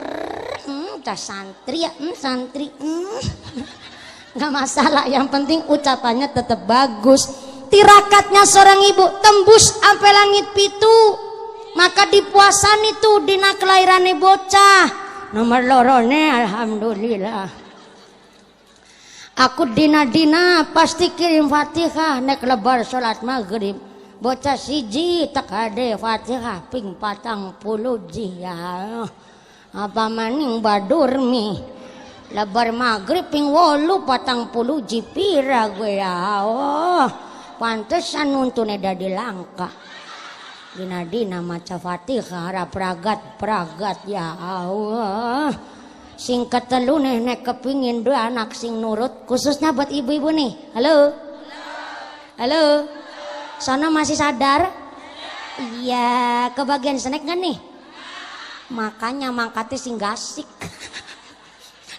Bocah santri ya. Santri. Nggak masalah. Yang penting ucapannya tetap bagus. Tirakatnya seorang ibu tembus sampai langit pitu. Maka dipuasani tuh dina kelahirane bocah. Nomor lorone alhamdulillah. Aku dina-dina pasti kirim Fatihah nek lebar salat maghrib. Bocah siji tak ade Fatihah ping 40 jia. Apa maning badurmi. Lebar maghrib ping 8 40 jipira gue ya. Pantesan nuntune dadi langka. Dina-dina maca Fatihah harap pragat ya Allah. Sing ketelu nek kepingin dua anak sing nurut, khususnya buat ibu-ibu nih. Halo. Halo. Sono masih sadar? Iya, kebagian snack kan nih? Makanya mangkatnya sing gasik.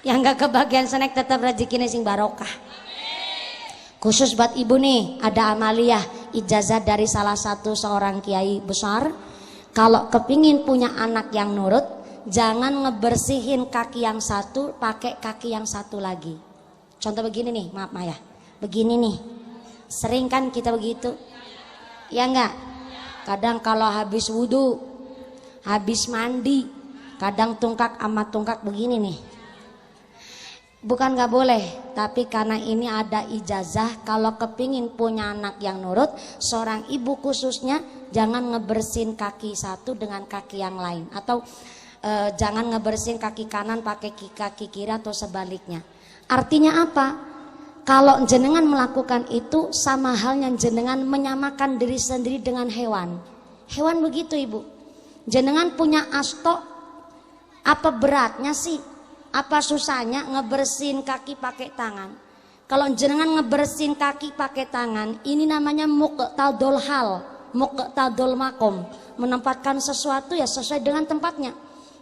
Yang gak kebagian snack tetap rezekinya sing barokah. Khusus buat ibu nih, ada amaliyah ijazah dari salah satu seorang kiai besar. Kalau kepingin punya anak yang nurut, jangan ngebersihin kaki yang satu pakai kaki yang satu lagi. Contoh begini nih, maaf Maya, begini nih, sering kan kita begitu, ya enggak? Kadang kalau habis wudhu, habis mandi, kadang tungkak sama tungkak begini nih. Bukan gak boleh, tapi karena ini ada ijazah, kalau kepingin punya anak yang nurut, seorang ibu khususnya jangan ngebersihin kaki satu dengan kaki yang lain. Atau jangan ngebersihin kaki kanan pakai kaki kiri atau sebaliknya. Artinya apa? Kalau jenengan melakukan itu sama halnya jenengan menyamakan diri sendiri dengan hewan. Hewan begitu ibu. Jenengan punya asto, apa beratnya sih? Apa susahnya ngebersihin kaki pakai tangan? Kalau jenengan ngebersihin kaki pakai tangan, ini namanya muqtadul hal, muqtadul makom, menempatkan sesuatu ya sesuai dengan tempatnya.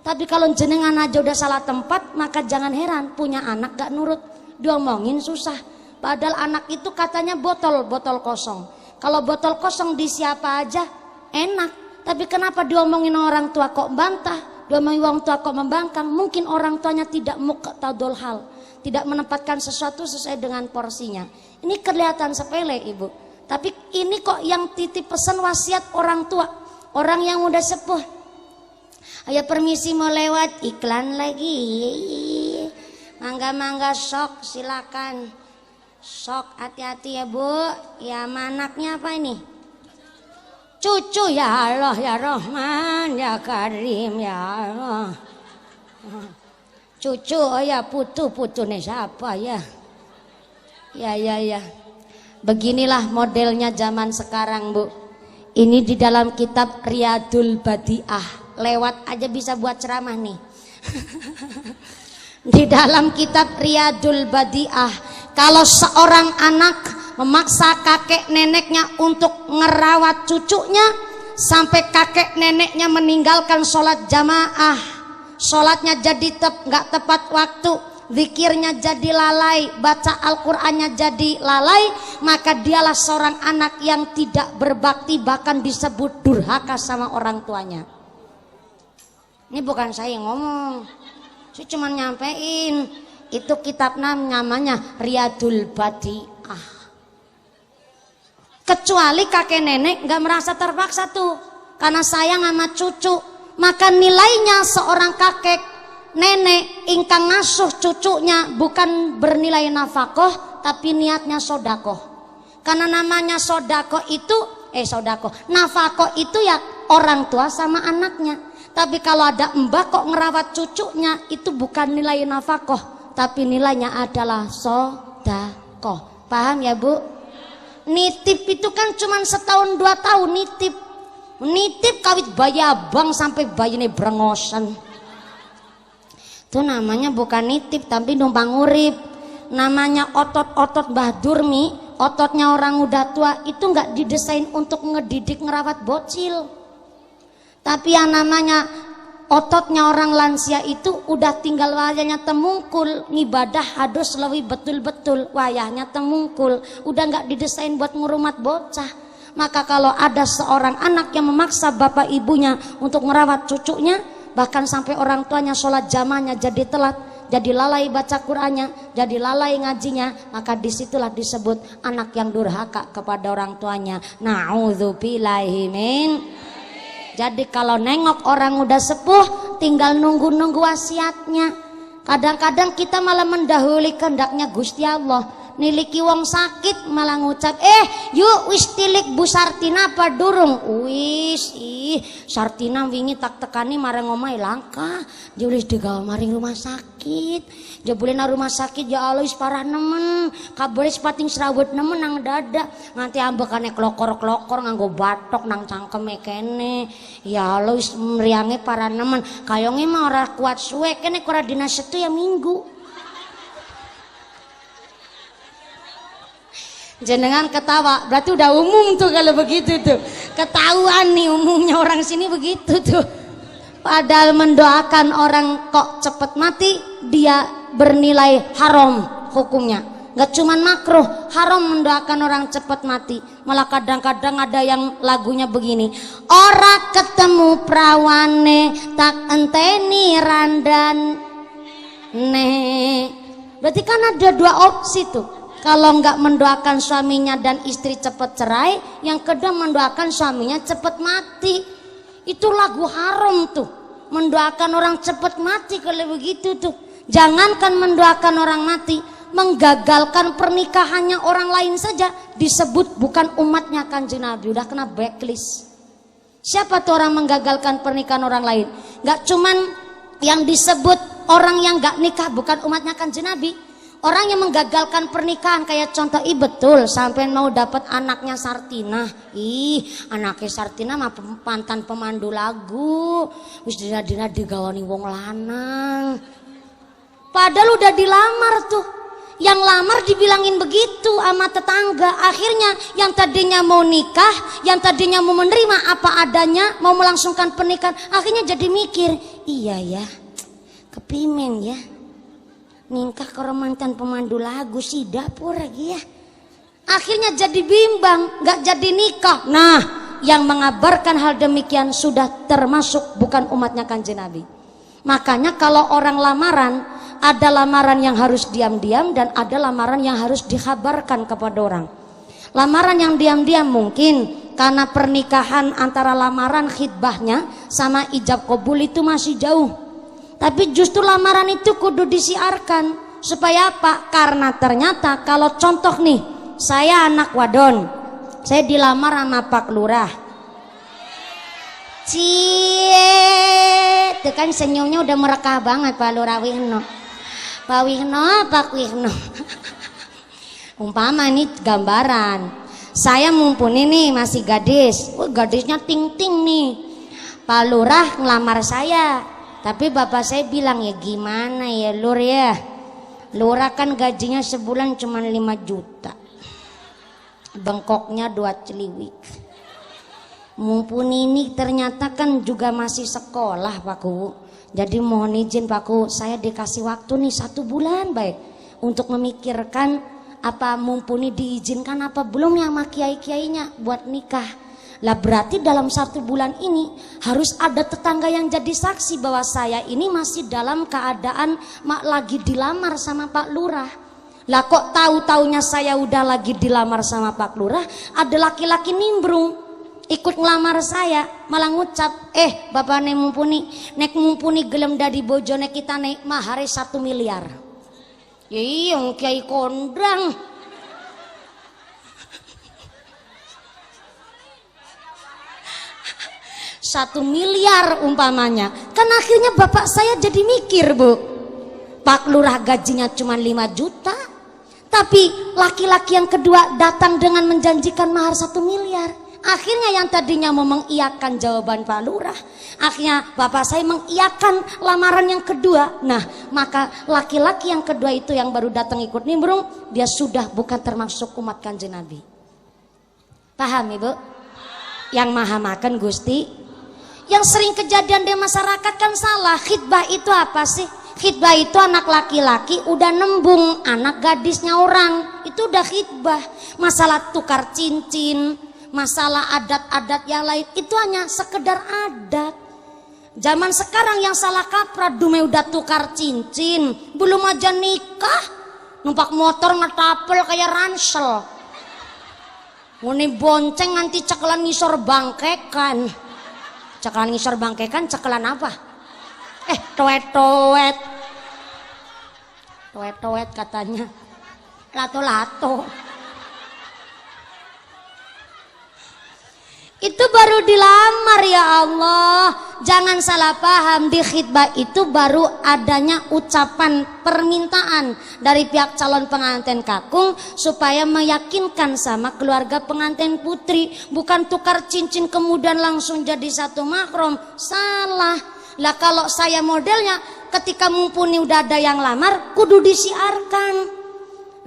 Tapi kalau jenengan aja udah salah tempat, maka jangan heran punya anak gak nurut. diomongin susah. Padahal anak itu katanya botol kosong. Kalau botol kosong di siapa aja enak. Tapi kenapa diomongin orang tua kok bantah? Diomongin orang tua kok membangkang? Mungkin orang tuanya tidak muqtadul hal, tidak menempatkan sesuatu sesuai dengan porsinya. Ini kelihatan sepele ibu. Tapi ini kok yang titip pesan wasiat orang tua, orang yang udah sepuh. Ayo permisi mau lewat iklan lagi. Mangga sok silakan. Sok hati-hati ya bu. Ya anaknya apa ini? Cucu ya Allah ya Rahman ya Karim ya Allah. Cucu ya putu nih siapa ya? Ya. Beginilah modelnya zaman sekarang bu. Ini di dalam kitab Riyadul Badi'ah. Lewat aja bisa buat ceramah nih. Di dalam kitab Riyadul Badi'ah, kalau seorang anak memaksa kakek neneknya untuk ngerawat cucunya sampai kakek neneknya meninggalkan sholat jamaah, sholatnya jadi nggak tepat waktu, zikirnya jadi lalai, baca Al-Qur'annya jadi lalai, maka dialah seorang anak yang tidak berbakti, bahkan disebut durhaka sama orang tuanya. Ini bukan saya yang ngomong, saya cuma nyampein. Itu kitab namanya Riyadul Badi'ah. Kecuali kakek nenek gak merasa terpaksa tuh, karena sayang sama cucu, maka nilainya seorang kakek nenek ingkang ngasuh cucunya bukan bernilai nafkah, tapi niatnya sodakoh. Karena namanya sodakoh itu nafkah itu ya orang tua sama anaknya. Tapi kalau ada mbak kok ngerawat cucunya, itu bukan nilai nafkah, tapi nilainya adalah sodakoh. Paham ya bu? Nitip itu kan cuma setahun 2 tahun nitip kawit bayi abang sampai bayi ini brengosan. Itu namanya bukan nitip tapi numpang urip. Namanya otot-otot Mbah Durmi, ototnya orang udah tua itu nggak didesain untuk ngedidik ngerawat bocil. Tapi yang namanya ototnya orang lansia itu udah tinggal wayahnya temungkul, ngibadah harus lebih betul-betul wayahnya temungkul, udah nggak didesain buat ngurumat bocah. Maka kalau ada seorang anak yang memaksa bapak ibunya untuk merawat cucunya, bahkan sampai orang tuanya sholat jamaahnya jadi telat, jadi lalai baca Qur'annya, jadi lalai ngajinya, maka disitulah disebut anak yang durhaka kepada orang tuanya. Na'udzubillahi min. Jadi kalau nengok orang udah sepuh, tinggal nunggu-nunggu wasiatnya. Kadang-kadang kita malah mendahului kehendaknya Gusti Allah. Niliki wong sakit malah ngucap, yuk wis tilik Bu Sartina apa durung? Wis, Sartina wingi tak tekani marang omahe langka. Julis digawa maring rumah sakit. Jebulena rumah sakit ya Allah wis parah nemen. Kabare sepating serawut nemen nang dada. Nganti ambekane klokor-klokor nganggo batok nang cangkeme kene. Ya Allah wis mriange parah nemen. Kayonge mah ora kuat suwe kene ora dina setu ya minggu. Jenengan ketawa, berarti udah umum tuh kalau begitu tuh. Ketahuan nih umumnya orang sini begitu tuh. Padahal mendoakan orang kok cepet mati, dia bernilai haram hukumnya. Gak cuman makruh, haram mendoakan orang cepet mati. Malah kadang-kadang ada yang lagunya begini. Ora ketemu prawane, tak enteni randan. Berarti kan ada 2 opsi tuh. Kalau nggak mendoakan suaminya dan istri cepat cerai, yang kedua mendoakan suaminya cepat mati. Itu lagu haram tuh, mendoakan orang cepat mati. Kalau begitu tuh, jangankan mendoakan orang mati, menggagalkan pernikahannya orang lain saja disebut bukan umatnya Kanjeng Nabi, udah kena blacklist. Siapa tuh orang menggagalkan pernikahan orang lain? Nggak cuman yang disebut orang yang nggak nikah bukan umatnya Kanjeng Nabi. Orang yang menggagalkan pernikahan kayak contoh betul sampai mau dapat anaknya Sartina. Anaknya Sartina mah mantan pemandu lagu. Wis dina-dina digawani wong lanang. Padahal udah dilamar tuh. Yang lamar dibilangin begitu sama tetangga. Akhirnya yang tadinya mau nikah, yang tadinya mau menerima apa adanya, mau melangsungkan pernikahan, akhirnya jadi mikir, iya ya, kepimen ya. nikah karo mantan pemandu lagu si dapur lagi ya. Akhirnya jadi bimbang, nggak jadi nikah. Nah, yang mengabarkan hal demikian sudah termasuk bukan umatnya Kanjeng Nabi. Makanya kalau orang lamaran, ada lamaran yang harus diam-diam dan ada lamaran yang harus dikabarkan kepada orang. Lamaran yang diam-diam mungkin karena pernikahan antara lamaran khidbahnya sama ijab kabul itu masih jauh. Tapi justru lamaran itu kudu disiarkan. Supaya apa? Karena ternyata kalau contoh nih, saya anak wadon, saya dilamar sama Pak Lurah. Cie, itu kan senyumnya udah merekah banget Pak Lurah Wihno. Pak Wihno, Pak Wihno. Umpama ini gambaran, saya mumpuni nih masih gadis, gadisnya ting-ting nih. Pak Lurah ngelamar saya, tapi bapak saya bilang ya gimana ya Lur ya, Lurah kan gajinya sebulan cuma 5 juta, bengkoknya 2 celiwik. Mumpuni ini ternyata kan juga masih sekolah Pak Ku, jadi mohon izin Pak Ku, saya dikasih waktu nih 1 bulan baik untuk memikirkan apa mumpuni diizinkan apa belum ya sama kiai-kiainya buat nikah. Lah berarti dalam 1 bulan ini harus ada tetangga yang jadi saksi bahwa saya ini masih dalam keadaan lagi dilamar sama Pak Lurah. Lah kok tahu-taunya saya udah lagi dilamar sama Pak Lurah, ada laki-laki nimbrung ikut ngelamar saya, malah ngucap, bapak nek mumpuni gelem dari bojone kita nek mahare 1 miliar. Iya, Kiai kondang. 1 miliar umpamanya. Kan akhirnya bapak saya jadi mikir, Bu. Pak Lurah gajinya cuma 5 juta. Tapi laki-laki yang kedua datang dengan menjanjikan mahar 1 miliar. Akhirnya yang tadinya mau mengiyakan jawaban Pak Lurah, akhirnya bapak saya mengiyakan lamaran yang kedua. Nah, maka laki-laki yang kedua itu yang baru datang ikut nimbrung, dia sudah bukan termasuk umat Kanjeng Nabi. Paham Ibu? Yang maha makan Gusti. Yang sering kejadian di masyarakat kan salah. Khidbah itu apa sih? Khidbah itu anak laki-laki udah nembung anak gadisnya orang, itu udah khidbah. Masalah tukar cincin, masalah adat-adat yang lain itu hanya sekedar adat. Zaman sekarang yang salah kaprah, dume udah tukar cincin, belum aja nikah, numpak motor ngetapel kayak ransel. Muni bonceng nanti cekelan ngisor bangkekan. Cekelan ngisor bangkekan, cekelan apa? Toet-toet. Toet-toet katanya. Lato-lato. Itu baru dilamar ya Allah. Jangan salah paham, di khidbah itu baru adanya ucapan permintaan dari pihak calon pengantin kakung supaya meyakinkan sama keluarga pengantin putri, bukan tukar cincin kemudian langsung jadi satu mahram. Salah. Lah kalau saya modelnya ketika mumpuni udah ada yang lamar kudu disiarkan.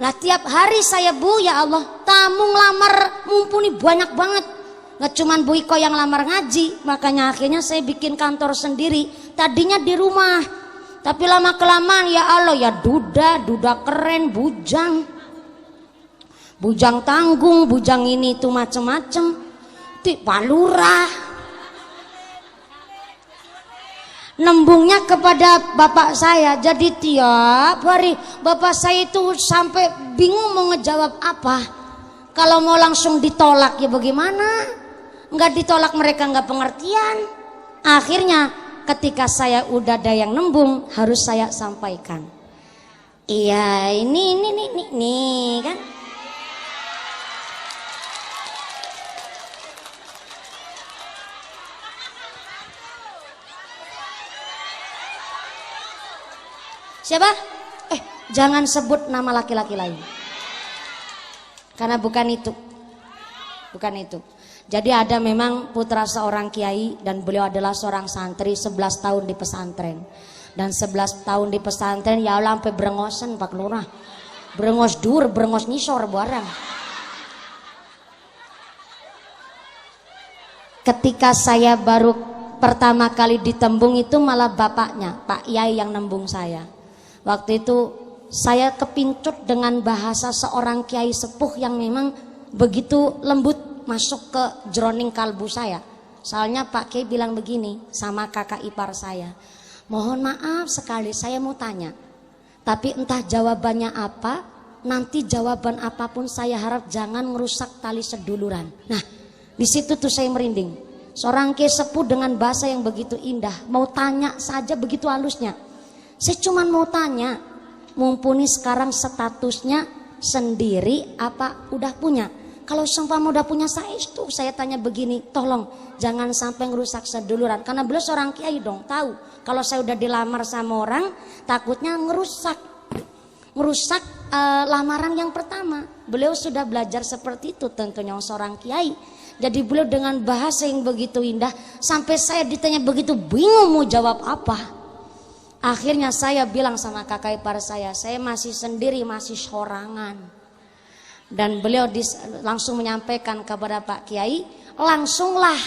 Lah tiap hari saya Bu ya Allah, tamu ngelamar mumpuni banyak banget. Nggak cuman Bu Iko yang lamar ngaji, makanya akhirnya saya bikin kantor sendiri. Tadinya di rumah, tapi lama kelamaan ya Allah ya duda keren, bujang tanggung, bujang ini itu macem-macem. Pak Lurah nembungnya kepada bapak saya, jadi tiap hari bapak saya itu sampai bingung mau ngejawab apa. Kalau mau langsung ditolak ya bagaimana? Nggak ditolak, mereka nggak pengertian. Akhirnya ketika saya udah ada yang nembung harus saya sampaikan. Iya ini kan. Siapa? Jangan sebut nama laki-laki lain. Karena bukan itu. Bukan itu. Jadi ada memang putra seorang kiai dan beliau adalah seorang santri 11 tahun di pesantren. Dan 11 tahun di pesantren ya Allah sampai berengosan Pak Lurah. Berengos dur, berengos nisor barang. Ketika saya baru pertama kali ditembung itu malah bapaknya, Pak Yai yang nembung saya. Waktu itu saya kepincut dengan bahasa seorang kiai sepuh yang memang begitu lembut masuk ke jroning kalbu saya. Soalnya Pak Kiai bilang begini sama kakak ipar saya, mohon maaf sekali saya mau tanya, tapi entah jawabannya apa, nanti jawaban apapun saya harap jangan ngerusak tali seduluran. Nah, di situ tuh saya merinding. Seorang kiai sepuh dengan bahasa yang begitu indah, mau tanya saja begitu halusnya. Saya cuma mau tanya, mumpuni sekarang statusnya sendiri apa udah punya? Kalau seumpama udah punya saya tanya begini, tolong jangan sampai ngerusak seduluran. Karena beliau seorang kiai dong, tahu kalau saya udah dilamar sama orang, takutnya ngerusak lamaran yang pertama. Beliau sudah belajar seperti itu tentunya seorang kiai. Jadi beliau dengan bahasa yang begitu indah, sampai saya ditanya begitu bingung mau jawab apa. Akhirnya saya bilang sama kakak ipar saya masih sendiri, masih sorangan. Dan beliau langsung menyampaikan kepada Pak Kiai, langsunglah.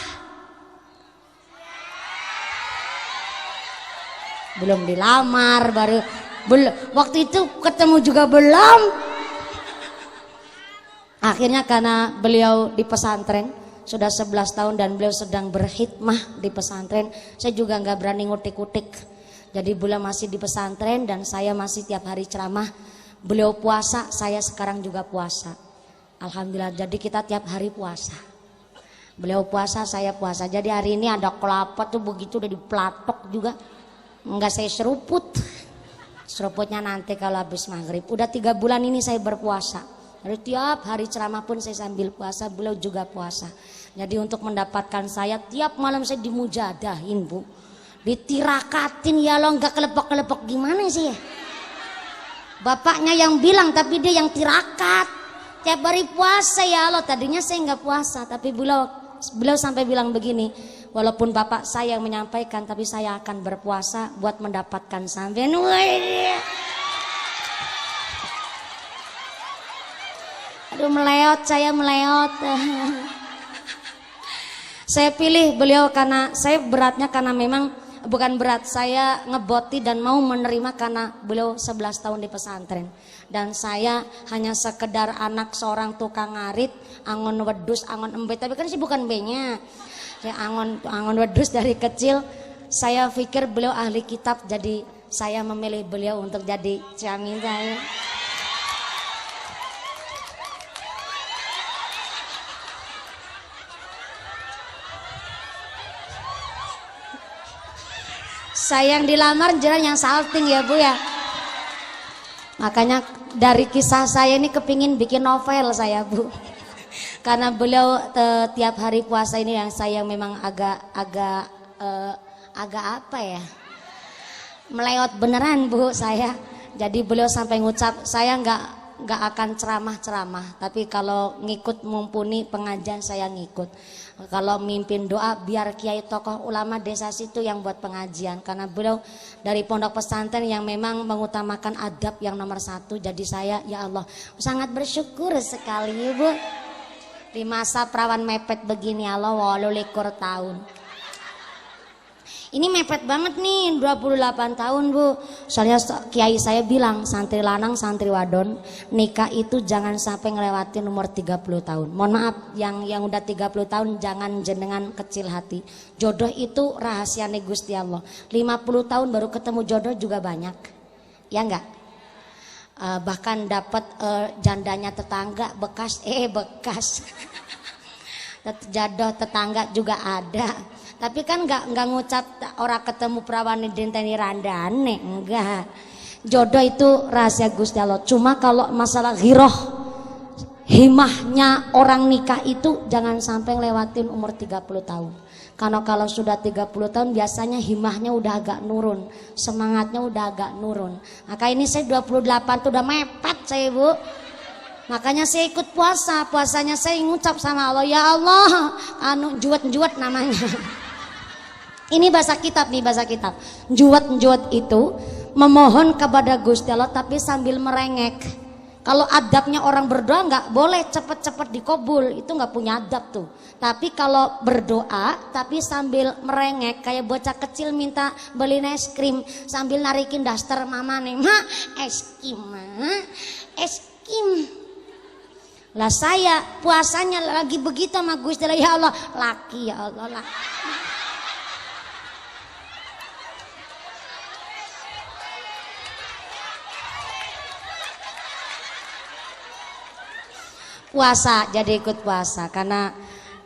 Belum dilamar, waktu itu ketemu juga belum. Akhirnya karena beliau di pesantren sudah 11 tahun dan beliau sedang berkhidmah di pesantren, saya juga nggak berani ngutik-ngutik. Jadi beliau masih di pesantren dan saya masih tiap hari ceramah. Beliau puasa, saya sekarang juga puasa. Alhamdulillah, jadi kita tiap hari puasa. Beliau puasa, saya puasa. Jadi hari ini ada kelapa tuh begitu udah diplatok juga. Enggak saya seruput. Seruputnya nanti kalau habis maghrib. Udah 3 bulan ini saya berpuasa. Jadi tiap hari ceramah pun saya sambil puasa, beliau juga puasa. Jadi untuk mendapatkan saya, tiap malam saya dimujadahin, Bu. Ditirakatin, ya lo nggak kelepok-kelepok gimana sih ya? Bapaknya yang bilang tapi dia yang tirakat. Tiap hari puasa ya Allah. Tadinya saya nggak puasa, tapi beliau sampai bilang begini, walaupun bapak saya yang menyampaikan, tapi saya akan berpuasa buat mendapatkan sampean. Aduh meleot, saya meleot. Saya pilih beliau karena saya beratnya karena memang bukan berat, saya ngeboti dan mau menerima karena beliau 11 tahun di pesantren. Dan saya hanya sekedar anak seorang tukang ngarit, angon wedus, angon embet. Tapi kan sih bukan B-nya. Saya angon wedus dari kecil. Saya pikir beliau ahli kitab, jadi saya memilih beliau untuk jadi suami saya. Saya yang dilamar jalan yang salting ya Bu ya. Makanya dari kisah saya ini kepingin bikin novel saya Bu. Karena beliau tiap hari puasa ini yang saya memang agak apa ya, meleot beneran Bu saya. Jadi beliau sampai ngucap, saya nggak akan ceramah, tapi kalau ngikut mumpuni pengajian saya ngikut. Kalau mimpin doa biar kiai tokoh ulama desa situ yang buat pengajian, karena beliau dari pondok pesantren yang memang mengutamakan adab yang nomor 1. Jadi saya ya Allah sangat bersyukur sekali Bu di masa perawan mepet begini Allah 28 tahun. Ini mepet banget nih 28 tahun Bu. Soalnya kiai saya bilang santri lanang santri wadon nikah itu jangan sampai ngelewatin umur 30 tahun. Mohon maaf yang udah 30 tahun jangan jenengan kecil hati. Jodoh itu rahasia Gusti Allah. 50 tahun baru ketemu jodoh juga banyak. Ya enggak? Bahkan dapat jandanya tetangga bekas. Jodoh tetangga juga ada. Tapi kan nggak ngucap orang ketemu perawan dinteni randane, enggak. Jodoh itu rahasia Gusti Allah. Cuma kalau masalah ghiroh, himahnya orang nikah itu jangan sampai lewatin umur 30 tahun. Karena kalau sudah 30 tahun biasanya himahnya udah agak nurun, semangatnya udah agak nurun. Maka ini saya 28 tuh udah mepet saya Bu. Makanya saya ikut puasa, puasanya saya ngucap sama Allah, ya Allah, juwet namanya. Ini bahasa kitab nih, bahasa kitab. Juwet itu memohon kepada Gusti Allah tapi sambil merengek. Kalau adabnya orang berdoa nggak boleh cepet-cepet dikobul, itu nggak punya adab tuh. Tapi kalau berdoa tapi sambil merengek kayak bocah kecil minta beliin es krim sambil narikin daster mama nih, ma es krim, ma es krim. Lah saya puasanya lagi begitu sama Gusti Allah, ya Allah, laki ya Allah laki. Puasa, jadi ikut puasa karena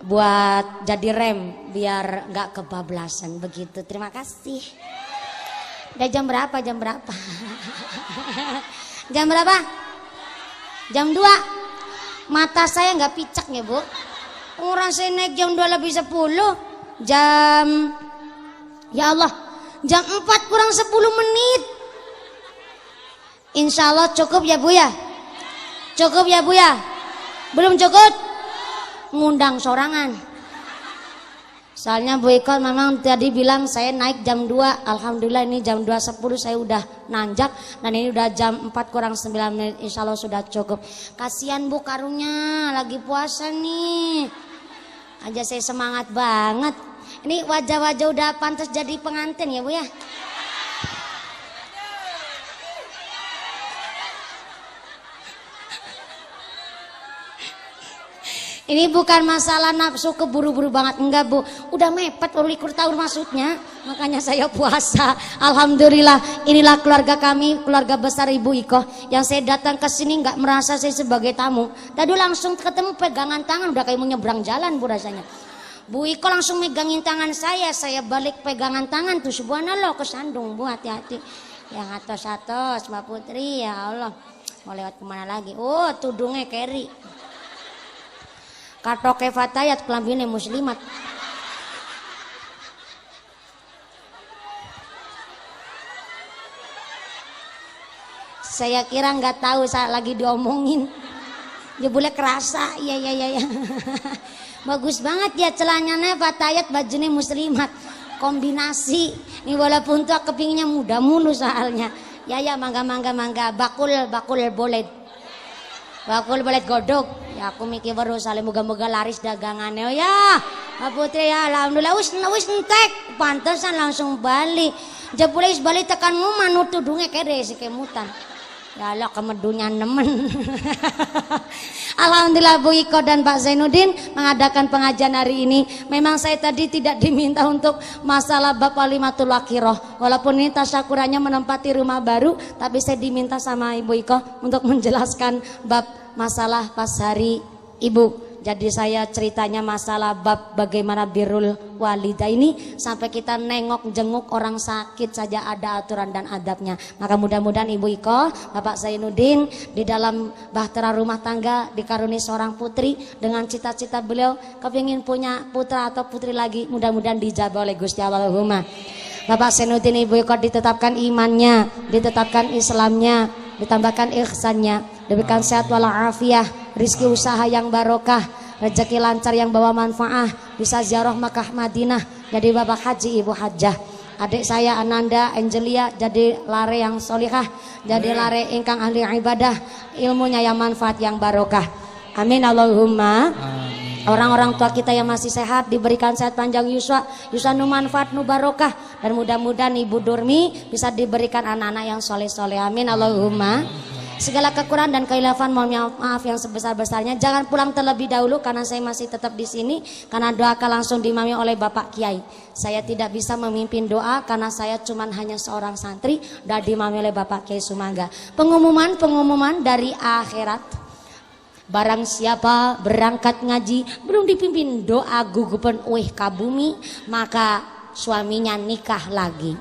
buat jadi rem biar nggak kebablasan begitu. Terima kasih. Udah jam berapa? Jam berapa? Jam berapa? Jam 2. Mata saya nggak picak ya Bu. Orang saya naik jam 2 lebih 10. Jam, ya Allah, jam 4 kurang 10 menit. Insya Allah cukup ya Bu ya. Cukup ya Bu ya. Belum cukup? Ngundang sorangan. Soalnya Bu Iko memang tadi bilang saya naik jam 2. Alhamdulillah ini jam 2.10 saya udah nanjak. Dan ini udah jam 4 kurang 9 menit. Insya Allah sudah cukup. Kasihan Bu karungnya lagi puasa nih. Aja saya semangat banget. Ini wajah-wajah udah pantas jadi pengantin ya Bu ya. Ini bukan masalah nafsu keburu-buru banget, enggak Bu. Udah mepet 21 tahun maksudnya. Makanya saya puasa. Alhamdulillah, inilah keluarga kami, keluarga besar Ibu Iko. Yang saya datang ke sini enggak merasa saya sebagai tamu. Tadi langsung ketemu pegangan tangan, udah kayak mau nyebrang jalan Bu rasanya. Bu Iko langsung megangin tangan saya balik pegangan tangan tuh, subhanallah, kesandung Bu, hati-hati. Yang atas-atas Mbak Putri, ya Allah. Mau lewat kemana lagi? Oh, tudungnya keri. Katoke fatayat kelambine muslimat. Saya kira nggak tahu saya lagi diomongin. Ya boleh kerasa, ya. Bagus banget ya celananya fatayat, bajunya muslimat. Kombinasi. Ini walaupun tuh kepingnya muda mulu soalnya. Ya mangga. Bakul boleh. Bakul boleh godok. Ya aku mikir baru saling moga-moga laris dagangannya. Oh ya, Pak Putri ya alhamdulillah wis entek. Pantesan langsung balik. Jebule wis balik tekan ngomah nutudunge kere si kemutan. Ya Allah kemedunya nemen. Alhamdulillah Bu Iko dan Pak Zainuddin mengadakan pengajian hari ini. Memang saya tadi tidak diminta untuk masalah bab Walimatul Akhirah. Walaupun ini tasyakurannya menempati rumah baru, tapi saya diminta sama Ibu Iko untuk menjelaskan bab masalah pas hari ibu. Jadi saya ceritanya masalah bab bagaimana birrul walidah ini sampai kita nengok jenguk orang sakit saja ada aturan dan adabnya. Maka mudah-mudahan Ibu Iko, Bapak Zainuddin di dalam bahtera rumah tangga dikaruni seorang putri dengan cita-cita beliau kepingin punya putra atau putri lagi, mudah-mudahan dijabah oleh Gusti Allahumma. Bapak Zainuddin, Ibu Iko ditetapkan imannya, ditetapkan Islamnya, ditambahkan ihsannya, diberikan sehat walafiat, rizki usaha yang barokah, rezeki lancar yang bawa manfaat, bisa ziarah Makkah Madinah, jadi Bapak Haji Ibu Hajjah. Adik saya Ananda Angelia jadi lare yang solihah, jadi lare ingkang ahli ibadah, ilmunya yang manfaat yang barokah. Amin Allahumma. Orang-orang tua kita yang masih sehat diberikan sehat panjang yuswa nu manfaat nu barokah, dan mudah-mudahan Ibu Durmi bisa diberikan anak-anak yang soleh-soleh. Amin Allahumma. Segala kekurangan dan kekhilafan mohon maaf yang sebesar-besarnya. Jangan pulang terlebih dahulu karena saya masih tetap di sini karena doa akan langsung diimami oleh Bapak Kiai. Saya tidak bisa memimpin doa karena saya cuma hanya seorang santri dan diimami oleh Bapak Kiai Sumangga. Pengumuman dari akhirat. Barang siapa berangkat ngaji belum dipimpin doa gugupan uih ka bumi, maka suaminya nikah lagi.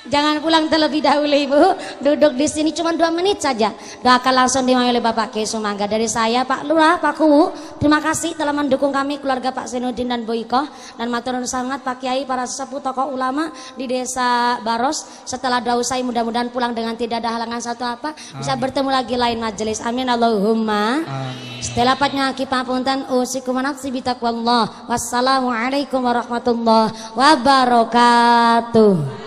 Jangan pulang terlebih dahulu Ibu, duduk di sini cuma 2 menit saja. Doakan langsung dimulai oleh Bapak Kiai Sumangga. Dari saya Pak Lurah, Pak Kuwu, terima kasih telah mendukung kami keluarga Pak Zainuddin dan Bu Iko, dan matur nuwun sangat Pak Kiai, para sesepuh tokoh ulama di Desa Baros. Setelah doa usai mudah-mudahan pulang dengan tidak ada halangan satu apa, bisa bertemu lagi lain majelis. Amin Allahumma. Setelah patnya kipapunten usikum nafsi bitaqwallah. Wassalamualaikum warahmatullahi wabarakatuh.